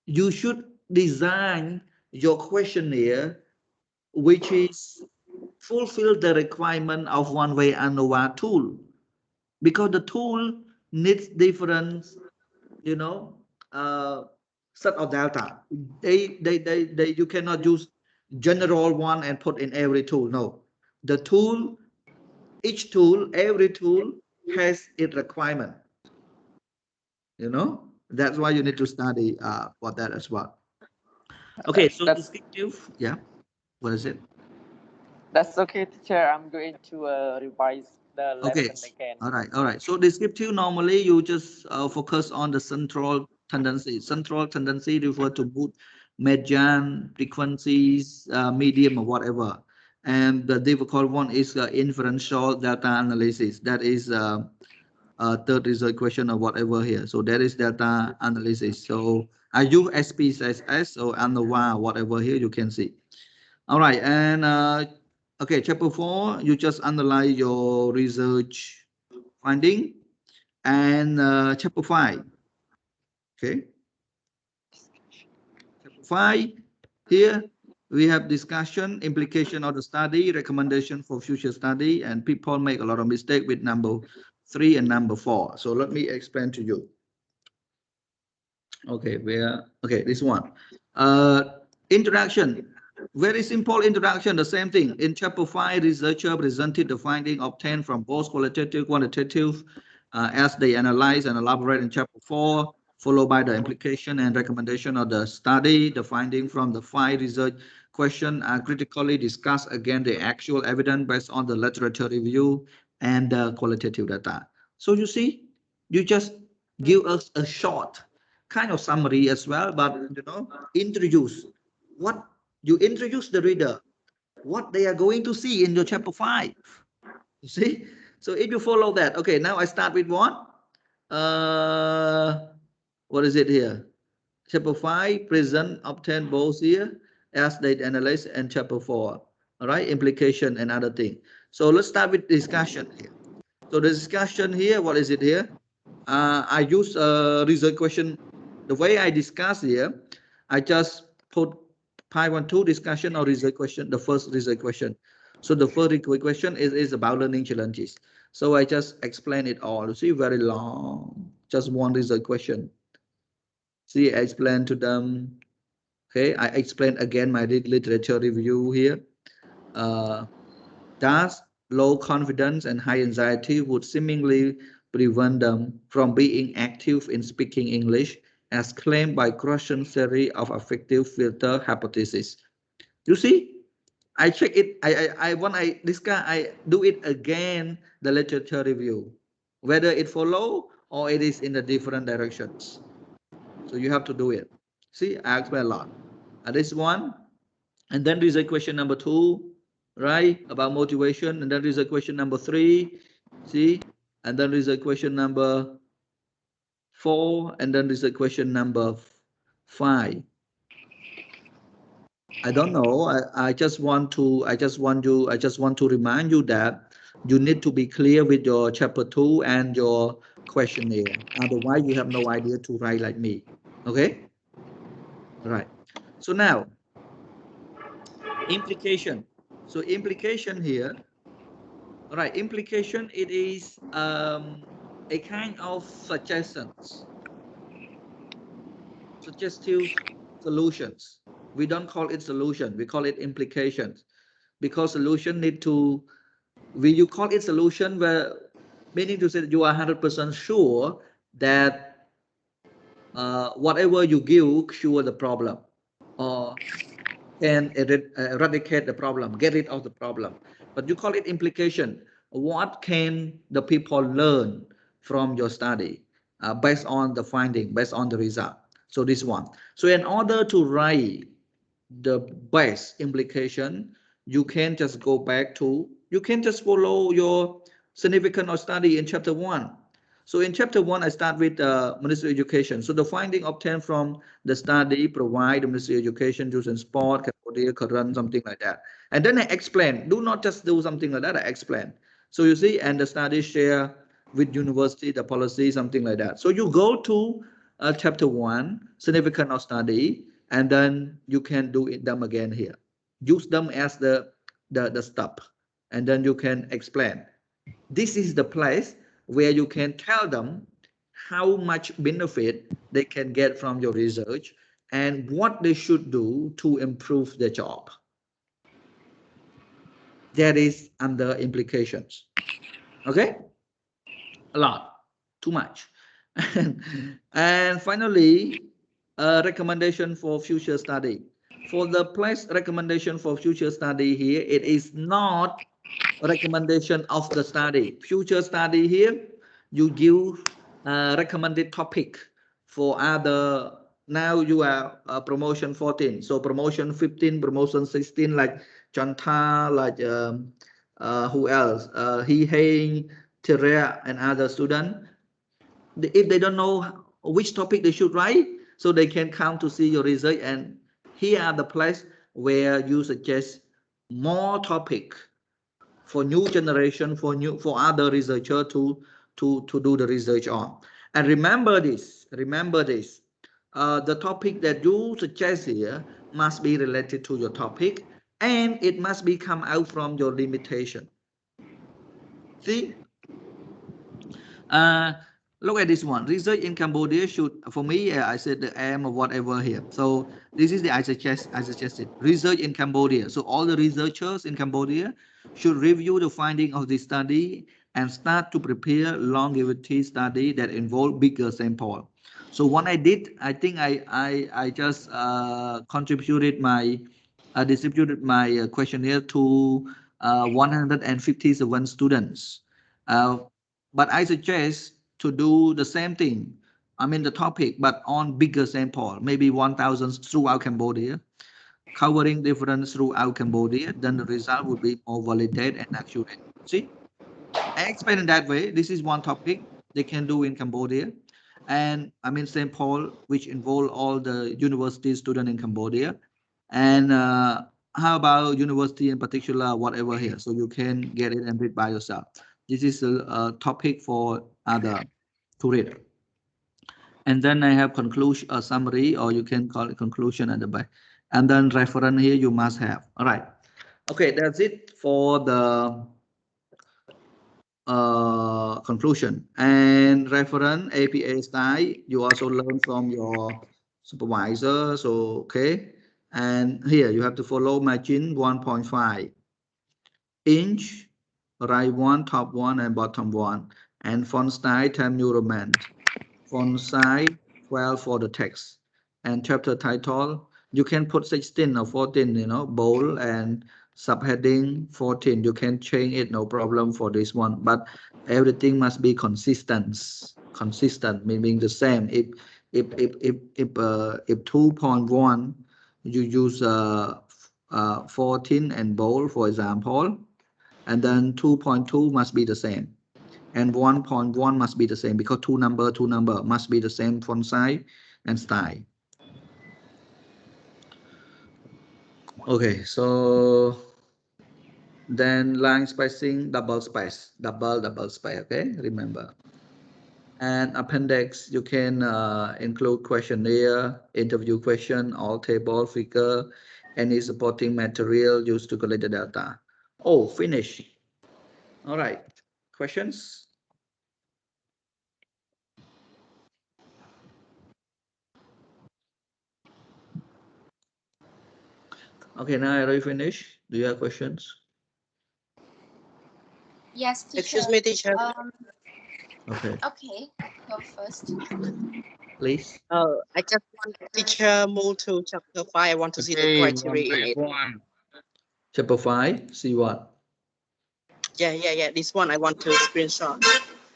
you should design your questionnaire which is fulfill the requirement of one-way ANOVA tool, because the tool needs different, you know, set of data. You cannot use general one and put in every tool. No, the tool, each tool, every tool has its requirement. You know, that's why you need to study for that as well. Okay, so descriptive, yeah. What is it? That's okay, teacher. I'm going to revise the Okay, lesson again. all right. So descriptive, normally you just focus on the central tendency. Central tendency refer to mood, median, frequencies, medium, or whatever. And the difficult one is inferential data analysis. That is third research question or whatever here. So that is data analysis. So I use SPSS or ANOVA, whatever here you can see. All right, and okay, chapter 4, you just analyze your research finding, and chapter 5. Okay, chapter 5, here we have discussion, implication of the study, recommendation for future study, and people make a lot of mistake with number 3 and number 4. So let me explain to you. Okay, this one. Introduction. Very simple introduction, the same thing. In chapter 5, researcher presented the finding obtained from both qualitative, quantitative, as they analyze and elaborate in chapter 4, followed by the implication and recommendation of the study. The finding from the 5 research question are critically discussed against the actual evidence based on the literature review and the qualitative data. So you see, you just give us a short kind of summary as well, but you know, introduce the reader what they are going to see in your chapter 5. You see? So if you follow that, okay, now I start with what? What is it here? Chapter 5, present, obtain both here, as data analysis, and chapter 4, all right, implication and other thing. So let's start with discussion here. So the discussion here, what is it here? I use a research question. The way I discuss here, I just put pi 1, 2 discussion or research question, the first research question. So the first research question is about learning challenges. So I just explain it all. You see, very long, just one research question. See, I explain to them. Okay, I explain again my literature review here. Thus, low confidence and high anxiety would seemingly prevent them from being active in speaking English, as claimed by Grosjean theory of affective filter hypothesis. You see, I check it. When I discuss, I do it again. The literature review, whether it follow or it is in the different directions. So you have to do it. See, I explain a lot. This one, and then there's a question number 2, right, about motivation, and then there's a question number 3, see, and then there's a question number 4, and then there's a question number 5. I don't know. I just want to remind you that you need to be clear with your chapter 2 and your questionnaire. Otherwise, you have no idea to write like me. Okay. Right. So now, implication. So implication here. All right. Implication. It is a kind of suggestions, suggestive solutions. We don't call it solution. We call it implications, because solution need to. When you call it solution, where meaning to say that you are 100% sure that whatever you give cure the problem or can eradicate the problem, get rid of the problem. But you call it implication. What can the people learn from your study based on the finding, based on the result? So this one. So in order to write the best implication, you can just go back to, you can just follow your significant of study in chapter 1. So in chapter 1, I start with Ministry of Education. So the finding obtained from the study provide the Ministry of Education using sport, Cambodia, current, something like that. And then I explain, do not just do something like that, I explain. So you see, and the study share with university, the policy, something like that. So you go to chapter 1, significant of study, and then you can do them again here. Use them as the stop, and then you can explain. This is the place where you can tell them how much benefit they can get from your research and what they should do to improve their job. That is under implications. Okay? A lot, too much. And finally, a recommendation for future study. For the place recommendation for future study here, it is not a recommendation of the study. Future study here, you give a recommended topic for other. Now you are promotion 14, so promotion 15, promotion 16, like Chanta, like who else? He Heng, Terea, and other students. If they don't know which topic they should write, so they can come to see your research, and here are the place where you suggest more topic for new generation, for other researcher to do the research on. And remember this, the topic that you suggest here must be related to your topic, and it must be come out from your limitation. See, look at this one. Research in Cambodia should, for me, I said the M or whatever here. So this is the I suggested research in Cambodia. So all the researchers in Cambodia should review the finding of this study and start to prepare longevity study that involve bigger sample. So what I did, I think I just contributed my distributed my questionnaire to 157 students. But I suggest to do the same thing. I mean the topic, but on bigger sample, maybe 1,000 throughout Cambodia, covering difference throughout Cambodia. Then the result would be more validated and accurate. See, explain it that way. This is one topic they can do in Cambodia. And I mean, St. Paul, which involve all the university student in Cambodia. And how about university in particular, whatever here? So you can get it and read by yourself. This is a topic for other to read. And then I have conclusion, a summary, or you can call it conclusion at the back. And then reference here you must have. All right. Okay, that's it for the conclusion. And reference APA style, you also learn from your supervisor. So, okay. And here you have to follow margin 1.5 inch, right one, top one, and bottom one. And font style, Times New Roman. Font size 12 for the text. And chapter title, you can put 16 or 14, you know, bold, and subheading 14. You can change it, no problem for this one. But everything must be consistent. Consistent meaning the same. If 2.1 you use 14 and bold, for example, and then 2.2 must be the same. And 1.1 must be the same because two number must be the same font size and style. Okay, so then line spacing, double space, double space, okay, remember. And appendix, you can include questionnaire, interview question, all table, figure, any supporting material used to collect the data. Oh, finish. All right, questions? Okay, now I already finished. Do you have questions? Yes, teacher. Excuse me, teacher. Okay, Okay, go first. please. I just want teacher move to chapter 5. I want to see the Okay, criteria in it. Chapter 5, see what? Yeah. This one I want to screenshot.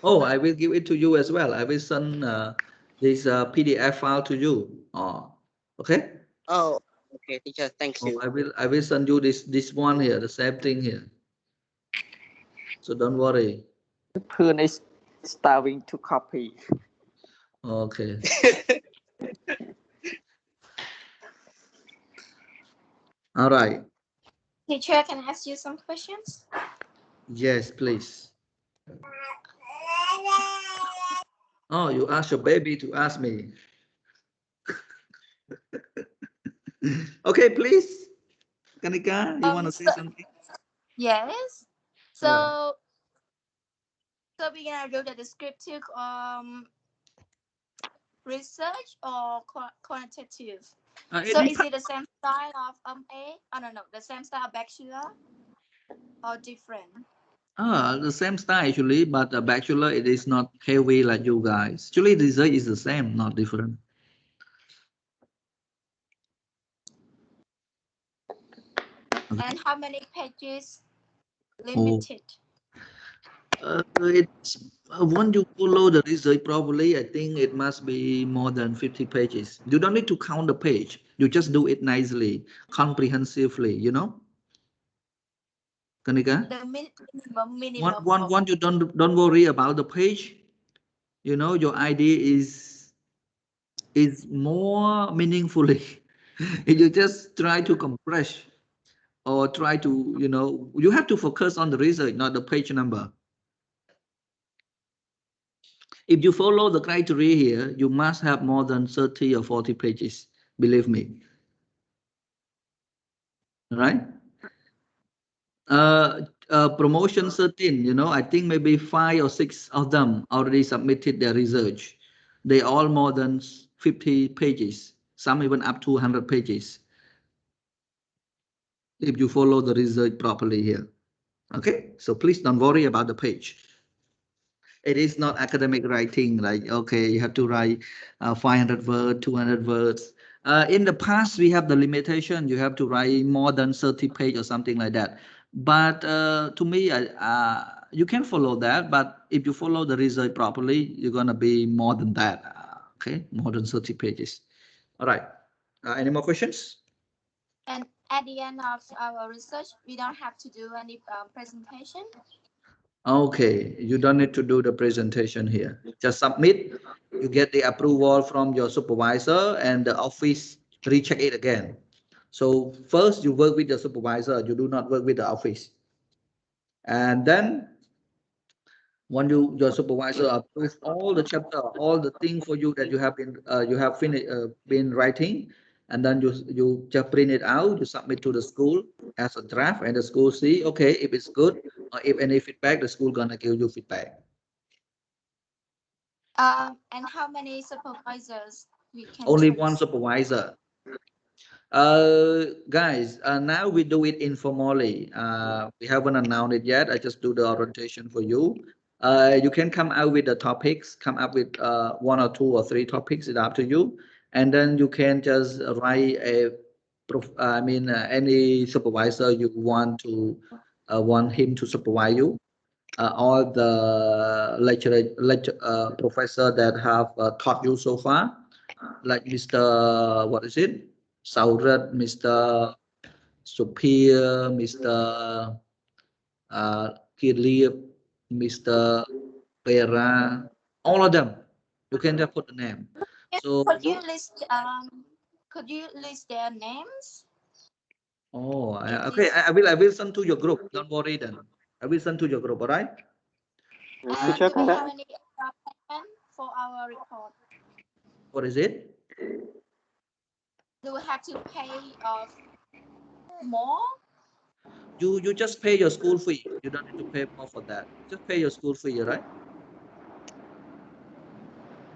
Oh, I will give it to you as well. I will send this PDF file to you. Oh, okay. Oh, okay, teacher. Thank Oh, you. I will send you this one here, the same thing here. So don't worry. The person is starving to copy. Okay. All right. Teacher, can I ask you some questions? Yes, please. Oh, you ask your baby to ask me. Okay, please. Kanika, you want to say something? Yes. So, All right. so we're gonna do the descriptive research or quantitative. It So is depends. it the same style of A? Oh no, the same style of bachelor or different? The same style actually, but the bachelor it is not heavy like you guys. Actually, the result is the same, not different. Okay. And how many pages Oh, limited? it's once you follow the research properly, I think it must be more than 50 pages. You don't need to count the page. You just do it nicely, comprehensively, you know? Kanika? The minimum of One you don't worry about the page. You know, your idea is more meaningfully. You just try to compress or try to, you know, you have to focus on the research, not the page number. If you follow the criteria here, you must have more than 30 or 40 pages, believe me. All right? Promotion 13, you know, I think maybe 5 or 6 of them already submitted their research. They all more than 50 pages, some even up to 100 pages. If you follow the research properly here. Okay, so please don't worry about the page. It is not academic writing, like, okay, you have to write 500 words, 200 words. In the past, we have the limitation, you have to write more than 30 pages or something like that. But to me, you can follow that, but if you follow the research properly, you're going to be more than that. Okay, more than 30 pages. All right. Any more questions? and at the end of our research, we don't have to do any presentation. Okay, you don't need to do the presentation here. Just submit. You get the approval from your supervisor and the office recheck it again. So first you work with the supervisor, you do not work with the office. And then when your supervisor approves all the chapter, all the thing for you that you have finished been writing, and then you just print it out, you submit to the school as a draft, and the school see, okay, if it's good or if any feedback, the school gonna give you feedback. And how many supervisors we can Only choose? one supervisor. Guys, now we do it informally. We haven't announced it yet. I just do the orientation for you. You can come out with the topics, come up with one or two or three topics. It's up to you. And then you can just write any supervisor you want him to supervise you. All the professor that have taught you so far, like Mr. What is it? Saurat, Mr. Supir, Mr. Kirliep, Mr. Pera, all of them. You can just put the name. So, Could you list their names? oh, okay. I will send to your group. Don't worry then. I will send to your group. All right. Teacher, Do we can have I, any payment for our report? What is it? Do we have to pay more? You just pay your school fee. You don't need to pay more for that. Just pay your school fee, right?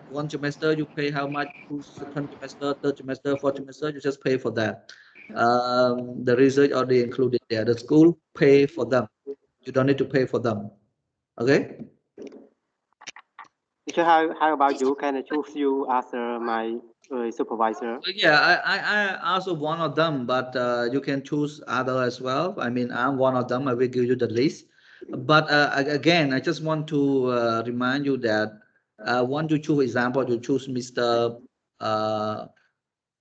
One semester you pay how much? Second semester, third semester, fourth semester, you just pay for that. The research already included there. The school pay for them. You don't need to pay for them. Okay. teacher, how about you? Can I choose you as my supervisor? Yeah, I also one of them, but you can choose other as well. I mean, I'm one of them. I will give you the list. But again, I just want to remind you that once you choose example, you choose Mr. Uh,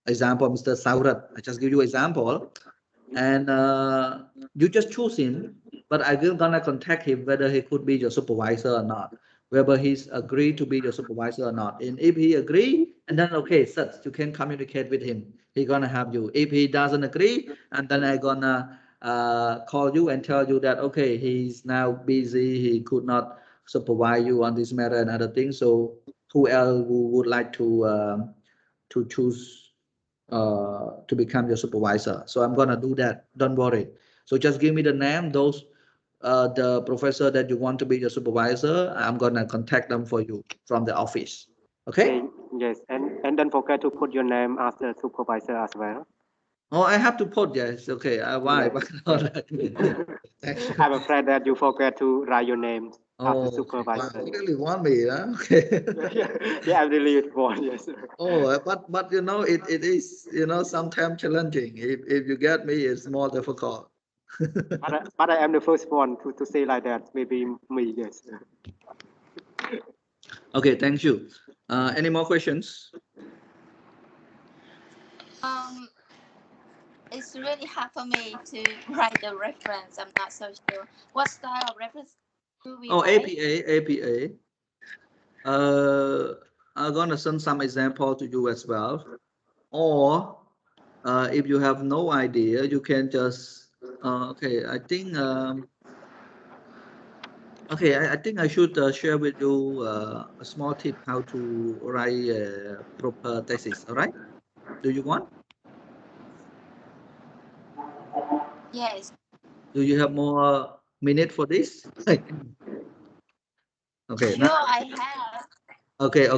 Mr. Saurat. I just give you example, and you just choose him. But I will gonna contact him whether he could be your supervisor or not, whether he's agreed to be your supervisor or not. And if he agree, and then okay, such you can communicate with him. He gonna have you. If he doesn't agree, and then I gonna call you and tell you that okay, he's now busy. He could not supervise you on this matter and other things. So who else would like to choose to become your supervisor? So I'm gonna do that. Don't worry. So just give me the name, those the professor that you want to be your supervisor. I'm gonna contact them for you from the office. Okay? Yes, and don't forget to put your name as the supervisor as well. Oh, I have to put, yes. Okay. Why? Yes. Why not? Thank you. I'm afraid that you forget to write your name as the Oh, okay. Wow, supervisor. you really want me, huh? Okay. Yeah, I really want, yes. Oh, but you know, it is, sometimes challenging. If you get me, it's more difficult. But I am the first one to say like that. Maybe me, yes. Okay, thank you. Any more questions? It's really hard for me to write the reference. I'm not so sure. What style of reference do we Oh, write? APA. I'm gonna send some example to you as well. Or if you have no idea, you can just okay. I think okay. I think I should share with you a small tip how to write a proper thesis. All right? Do you want? Yes. Do you have more minute for this? Okay. Sure, I have. Okay.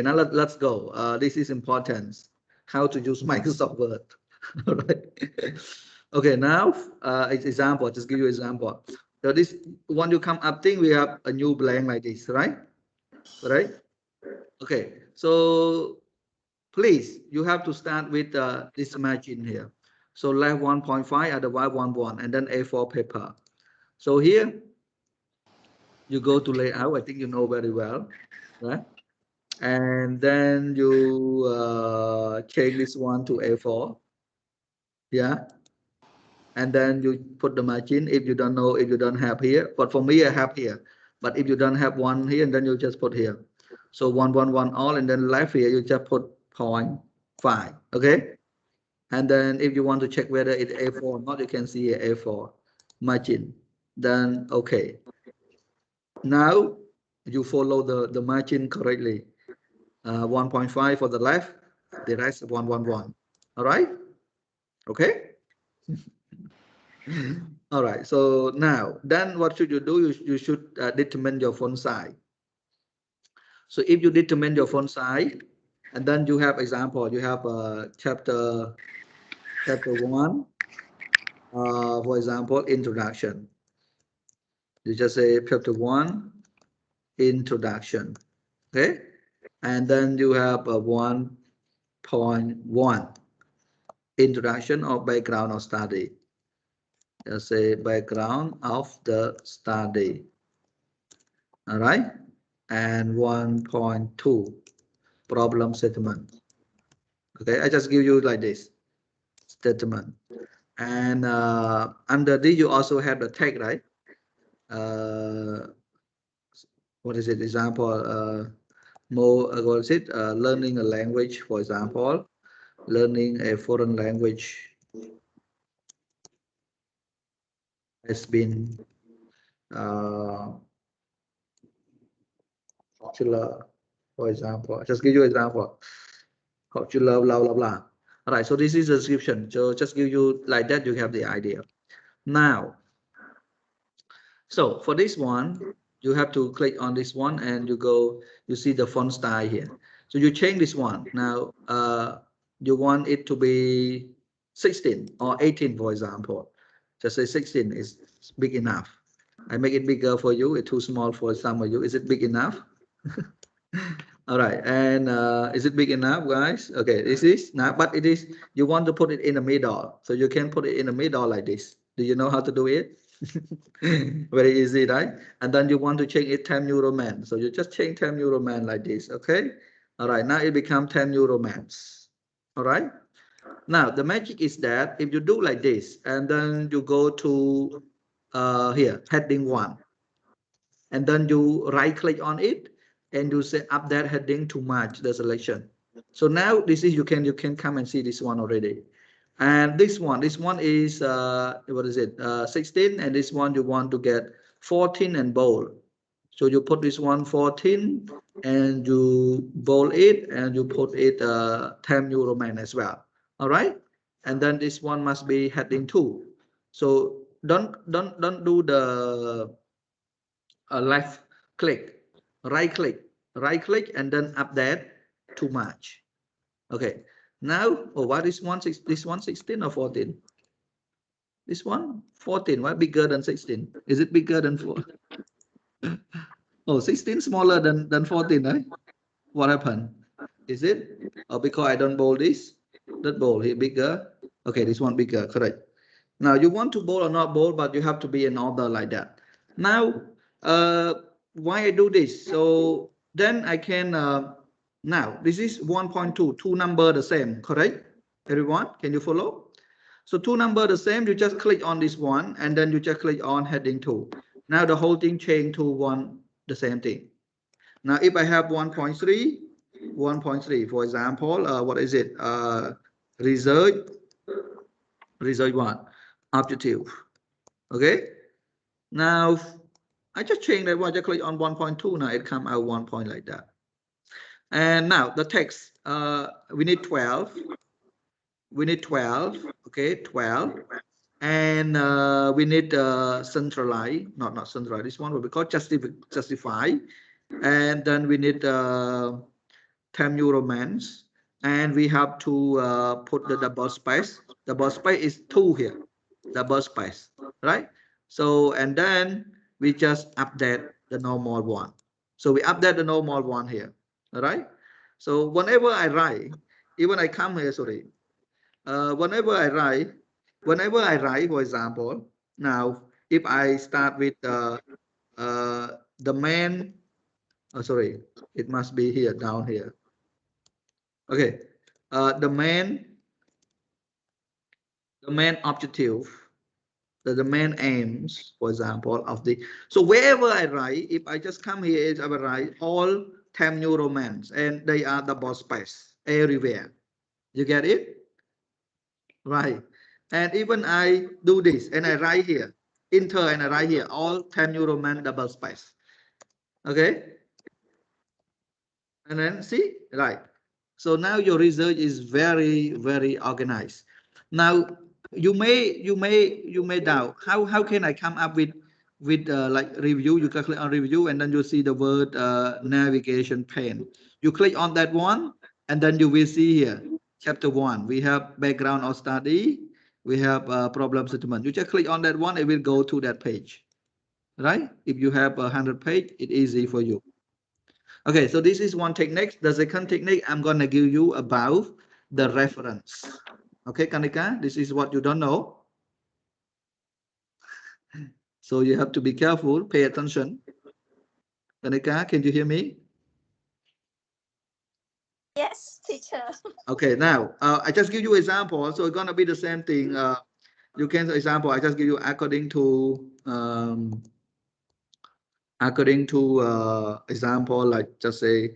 Now let's go. This is important. How to use Microsoft Word. All right. Okay. Now, example. Just give you example. So this when you come up, think we have a new blank like this, right? Right. Okay. So please, you have to start with this margin here. So left 1.5, otherwise 1, and then A4 paper. So here you go to layout. I think you know very well, right? And then you change this one to A4. Yeah. And then you put the margin if you don't know, if you don't have here. But for me, I have here. But if you don't have one here, and then you just put here. So 1, 1, 1 all, and then left here, you just put 0.5. Okay. And then if you want to check whether it's A4 or not, you can see here A4 margin. Then okay. Now you follow the margin correctly. 1.5 for the left, the rest 1, 1, 1. All right. Okay. All right. So now, then what should you do? You should determine your font size. So if you determine your font size, and then you have example, you have chapter 1, for example, introduction. You just say chapter 1, introduction. Okay. And then you have 1.1, introduction or background of study. Just say background of the study. All right. And 1.2, problem statement. Okay, I just give you like this statement. And under this, you also have the text, right? What is it? Example, more, what is it? Learning a language, for example, learning a foreign language has been popular, for example. Just give you example. Popular, blah, blah, blah. All right, so this is the description. So just give you like that, you have the idea. Now, so for this one, you have to click on this one and you see the font style here. So you change this one. Now, you want it to be 16 or 18, for example. Just say 16 is big enough. I make it bigger for you. It's too small for some of you. Is it big enough? All right, and is it big enough, guys? Okay, this is now, but it is, you want to put it in the middle. So you can put it in the middle like this. Do you know how to do it? Very easy, right? And then you want to change it 10 Euro man. So you just change 10 Euro man like this, okay? All right, now it becomes 10 Euro mans. All right. Now the magic is that if you do like this, and then you go to here, heading 1, and then you right click on it, and you say up that heading to match the selection. So now this is, you can come and see this one already. And this one is what is it, 16, and this one you want to get 14 and bold. So you put this one 14 and you bold it, and you put it 10 Euro man as well. All right. And then this one must be heading 2. So don't do the left click, right click, and then update to match. Okay. Now, what is this one 16 or 14? This one 14. Why bigger than 16? Is it bigger than 4? Oh, 16 smaller than 14, right? What happened? Is it? Oh, because I don't bold this. That bold here bigger. Okay, this one bigger, correct. Now you want to bold or not bold, but you have to be in order like that. Now, why I do this? So then I can, now this is 1.2, two number the same, correct? Everyone, can you follow? So two number the same, you just click on this one, and then you just click on heading 2. Now the whole thing change to one, the same thing. Now if I have 1.3, for example, what is it? Research 1, objective. Okay. Now I just change that one, just click on 1.2. Now it come out 1 point like that. And now the text, we need 12. We need 12. Okay, 12. And we need centralize, not centralize. This one will be called justify. And then we need 10 Euro mans. And we have to put the double space. Double space is 2 here. Double space, right? So, and then we just update the normal one. So we update the normal one here. All right. So whenever I write, even I come here, sorry. Whenever I write, for example, now if I start with the main, oh, sorry, it must be here, down here. Okay, the main objective, the main aims, for example, of the, so wherever I write, if I just come here, I will write all Time New Romance, and they are double space everywhere. You get it? Right. And even I do this, and I write here, enter, and I write here, all Time New Romance double space. Okay? And then see, right. So now your research is very, very organized. Now you may doubt how can I come up with like review. You can click on review and then you see the word navigation pane. You click on that one and then you will see here chapter 1 we have background or study, we have problem statement. You just click on that one, it will go to that page, right? If you have 100 page, it's easy for you. Okay, so this is one technique. The second technique I'm going to give you about the reference. Okay, Kanika, this is what you don't know. So you have to be careful, pay attention. Kanika, can you hear me? Yes, teacher. Okay, now I just give you example. So it's going to be the same thing. You can example, I just give you according to example, like just say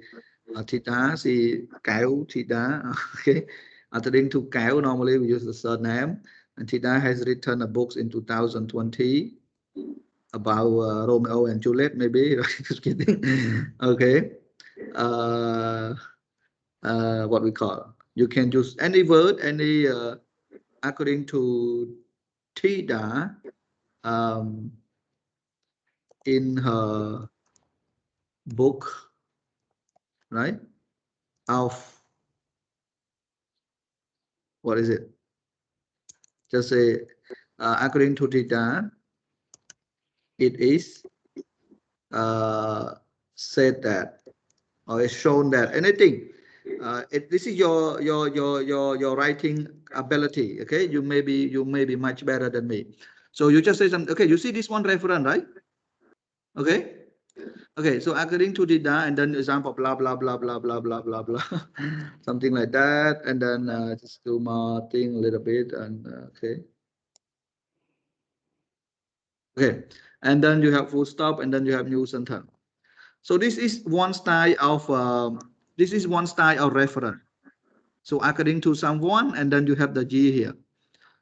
theta, see Kyle theta. Okay, according to Kyle, normally we use the surname, and theta has written a book in 2020 about Romeo and Juliet, maybe. Just kidding. Okay, what we call, you can use any word, any according to theta in her book, right? Of what is it? Just say according to theta, it is said that, or it's shown that, anything. This is your writing ability. Okay, you may be much better than me. So you just say something. Okay, you see this one reference, right? Okay. Okay, so according to data, and then example, blah blah blah blah blah blah blah blah, something like that, and then just do more thing a little bit, and okay. Okay, and then you have full stop, and then you have new sentence. So this is one style of reference. So according to someone, and then you have the G here.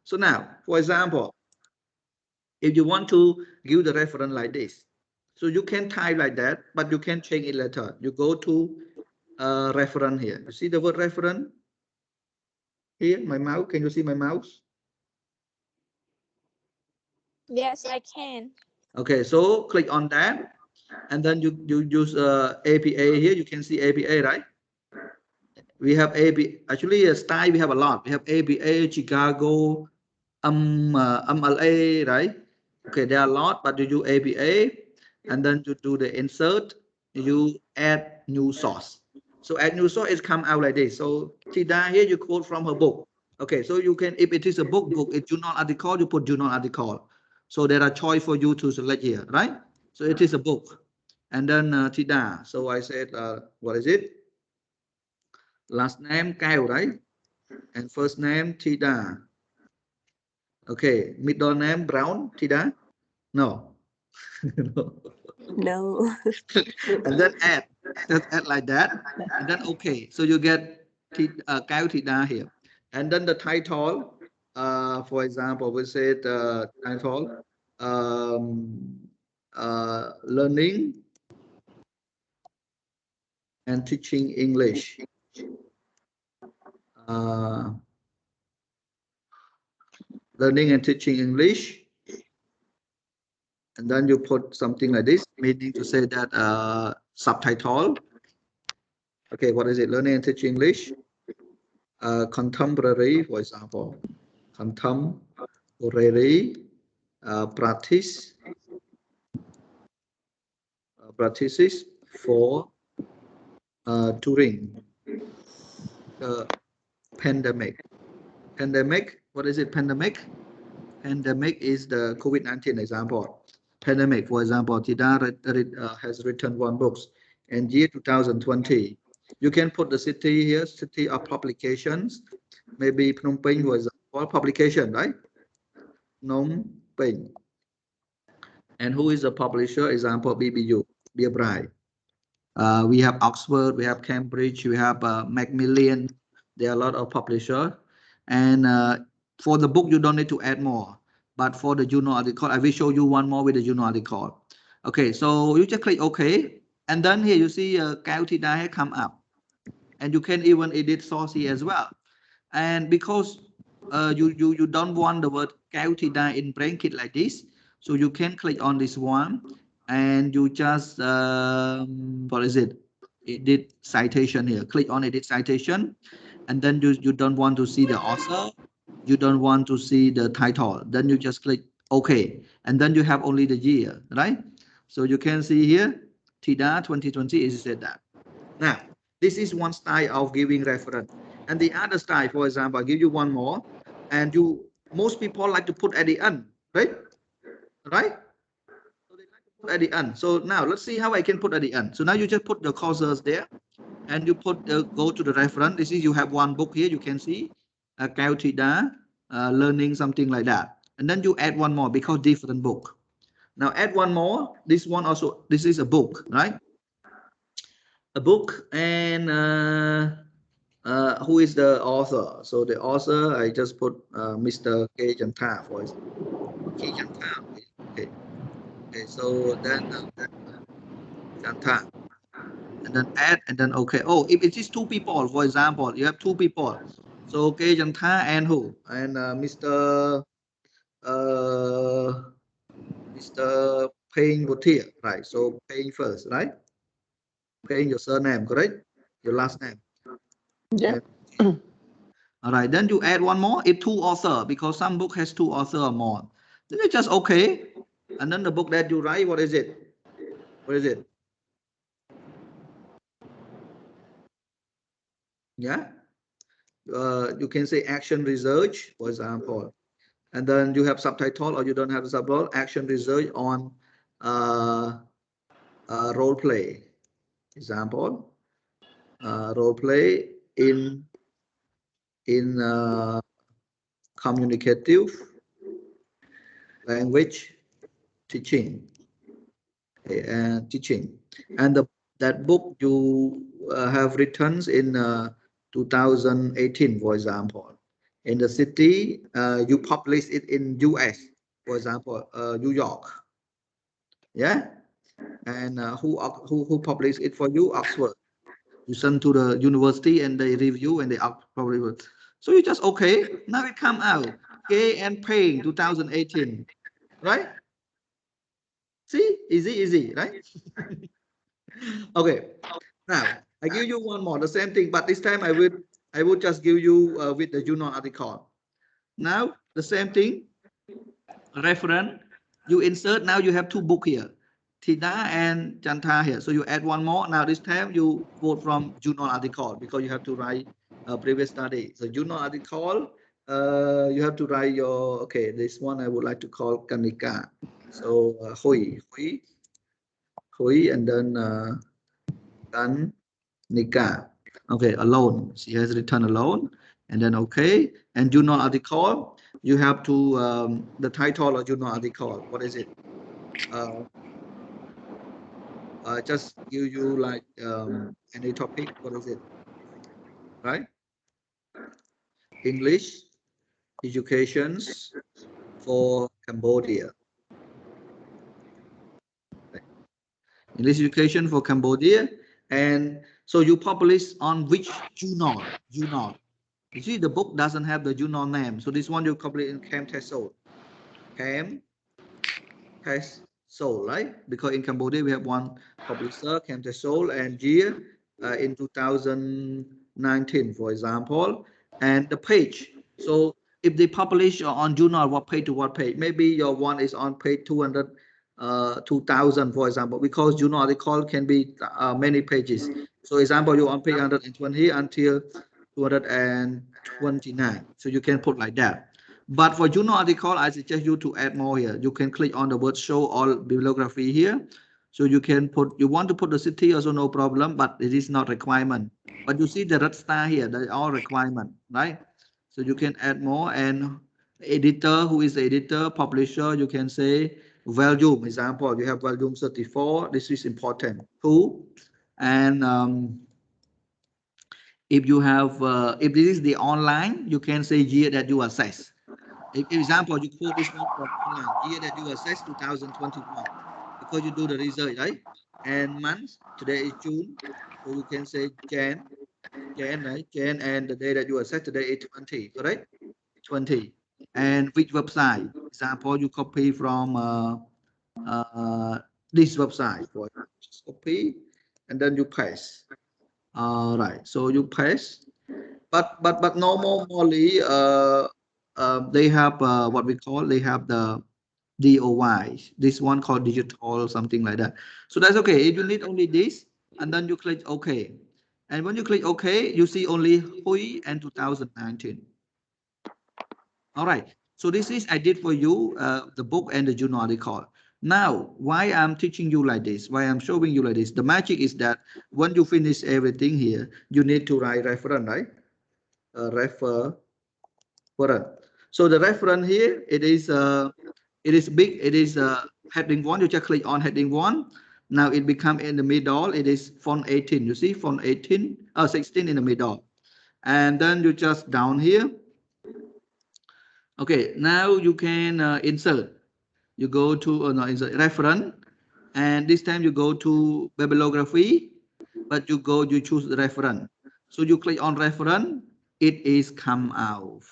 So now, for example, if you want to give the reference like this, so you can type like that, but you can change it later. You go to reference here. You see the word reference here, my mouse. Can you see my mouse? Yes, I can. Okay, so click on that, and then you use APA here. You can see APA, right? We have APA. Actually, a style we have a lot. We have APA, Chicago, MLA, right? Okay, there are a lot, but you do APA, and then you do the insert. You add new source. So add new source is come out like this. So Tida here you quote from her book. Okay, so you can, if it is a book, if journal article, you put journal article. So there are choice for you to select here, right? So it is a book. And then Tida. So I said, what is it? Last name Kyle, right? And first name Tida. Okay, middle name Brown, Tida? No. No. And then add, just add like that, and then okay. So you get Kyle Tida here. And then the title, for example, we said title, learning and teaching English. Learning and teaching English, and then you put something like this, meaning to say that subtitle. Okay, what is it? Learning and teaching English. Contemporary, for example, contemporary practices for during the pandemic. Pandemic, what is it? Pandemic? Pandemic is the COVID-19 example. Pandemic, for example, Tida has written one book in year 2020. You can put the city here, city of publications, maybe Phnom Penh, for example, publication, right? Phnom Spain. And who is the publisher? Example, BBU, Beer Bride. We have Oxford, we have Cambridge, we have Macmillan. There are a lot of publishers. And for the book, you don't need to add more. But for the journal article, I will show you one more with the journal article. Okay, so you just click OK. And then here you see Kautidai come up. And you can even edit source here as well. And because you don't want the word Kautidai in bracket like this, so you can click on this one and you just what is it, edit citation here. Click on edit citation, and then you don't want to see the author, you don't want to see the title, then you just click OK, and then you have only the year, right? So you can see here TIDA 2020 is said that. Now this is one style of giving reference. And the other style, for example, I'll give you one more, and most people like to put at the end, right? Right? So they like to put at the end. So now let's see how I can put at the end. So now you just put the cursors there, and you put go to the reference. This is, you have one book here, you can see Kautida, learning, something like that. And then you add one more because different book. Now add one more. This one also, this is a book, right? A book, and who is the author? So the author, I just put Mr. K. Janta, for example. K. Janta. Okay. Okay. So then Janta, and then add, and then okay. Oh, if it is two people, for example, you have two people. So K. Janta and who? And Mr. Paying Botier, right? So Paying first, right? Paying your surname, correct? Your last name. Yeah. All right, then you add one more, if two author, because some book has two author or more. Then you just okay. And then the book that you write, what is it? What is it? Yeah. You can say action research, for example. And then you have subtitle, or you don't have a subtitle, action research on role play. Example, role play in communicative language teaching. And teaching, and that book you have written in 2018, for example. In the city, you publish it in US, for example, New York. Yeah. And who published it for you? Oxford. You send to the university and they review and they probably will. So you just okay. Now it come out. Gay and Paying 2018, right? See, easy, right? Okay. Now I give you one more, the same thing, but this time I would just give you with the journal article. Now the same thing, reference. You insert. Now you have two books here, Tina and Janta here. So you add one more. Now this time you quote from journal article because you have to write a previous study. So journal article, you have to write your, okay, this one I would like to call Kanika. So Hui, and then Kanika. Okay, alone. She has written alone, and then okay. And journal article, you have to the title of journal article. What is it? Just give you like any topic. What is it? Right? English educations for Cambodia. English education for Cambodia. And so you publish on which journal? You see, the book doesn't have the journal name. So this one you publish in Cam Test Soul. Cam Test Soul, right? Because in Cambodia we have one publisher, Cam Test Soul, and year in 2019, for example. And the page. So if they publish on journal, what page to what page? Maybe your one is on page 200. 2000, for example, because journal article can be many pages. So example, you on page 120 until 229. So you can put like that. But for journal article, I suggest you to add more here. You can click on the word show all bibliography here. So you can put, you want to put the city also, no problem, but it is not requirement. But you see the red star here, they are all requirement, right? So you can add more, and editor, who is the editor, publisher, you can say volume. Example, you have volume 34. This is important. Who? And if you have, if this is the online, you can say year that you access. If, example, you quote this one from online, year that you access 2021, because you do the research, right? And month, today is June, so you can say Jan, right? Jan, and the day that you access today is 20, correct? 20. And which website? Example, you copy from this website, for just copy, and then you paste. All right, so you paste, but normally they have what we call, they have the DOI, this one called digital, something like that. So that's okay. If you need only this, and then you click OK. And when you click OK, you see only Hui and 2019. All right. So this is I did for you the book and the journal article. Now, why I'm teaching you like this, why I'm showing you like this, the magic is that when you finish everything here, you need to write reference, right? Reference. So the reference here, it is big, it is heading 1. You just click on heading 1. Now it become in the middle, it is font 18. You see font 18, 16 in the middle. And then you just down here. Okay, now you can insert. You go to no, insert reference, and this time you go to bibliography, but you choose the reference. So you click on reference, it is come out.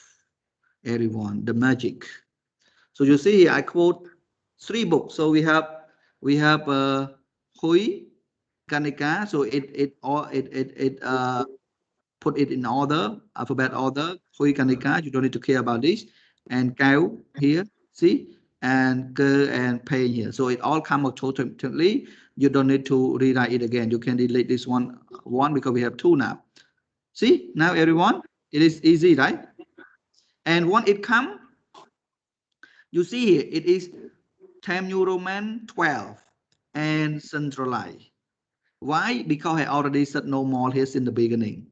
Everyone, the magic. So you see here, I quote 3 books. So we have Hui, Kanika. So it put it in order, alphabet order. Hui, Kanika. You don't need to care about this. And Kao here, see, and Ke and Pei here. So it all come out totally. You don't need to rewrite it again. You can delete this one because we have 2 now. See now, everyone, it is easy, right? And when it come, you see here, it is Time New Roman 12 and centralized. Why? Because I already said no more here in the beginning.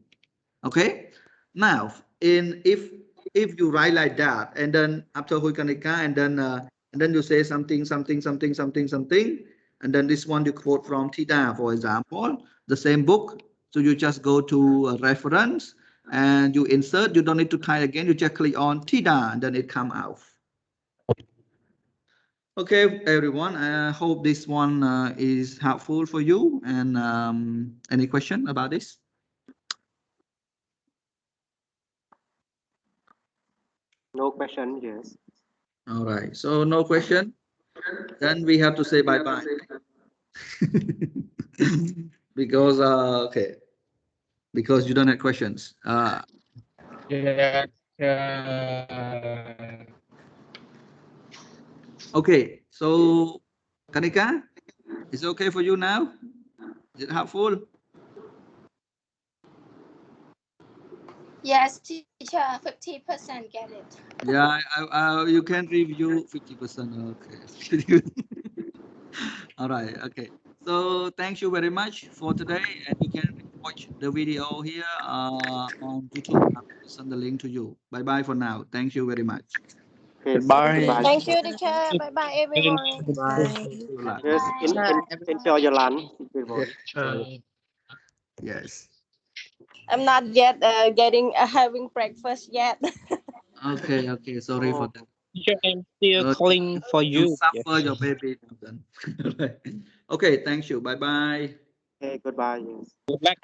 Okay. Now, if you write like that, and then after Huikanika, and then you say something, and then this one you quote from Tida, for example, the same book. So you just go to a reference and you insert. You don't need to type again. You just click on Tida, and then it come out. Okay, everyone, I hope this one is helpful for you. And any question about this? No question, yes. All right, so no question. Then we have to say bye-bye. Because, okay, because you don't have questions. Yeah. Okay, so Kanika, is it okay for you now? Is it helpful? Yes, teacher, 50% get it. Yeah, you can review 50%. Okay. All right. Okay. So thank you very much for today, and you can watch the video here on YouTube. I will send the link to you. Bye bye for now. Thank you very much. Okay, Goodbye. goodbye. Thank you, teacher. Bye bye, everyone. Bye. Good luck. Yes, enjoy your lunch, everyone. Yes. I'm not yet getting having breakfast yet. Okay. Okay. Sorry for Oh, that. Teacher, I'm still calling for You you. suffer your baby now then. Okay. Thank you. Bye bye. okay, goodbye, yes. Good luck.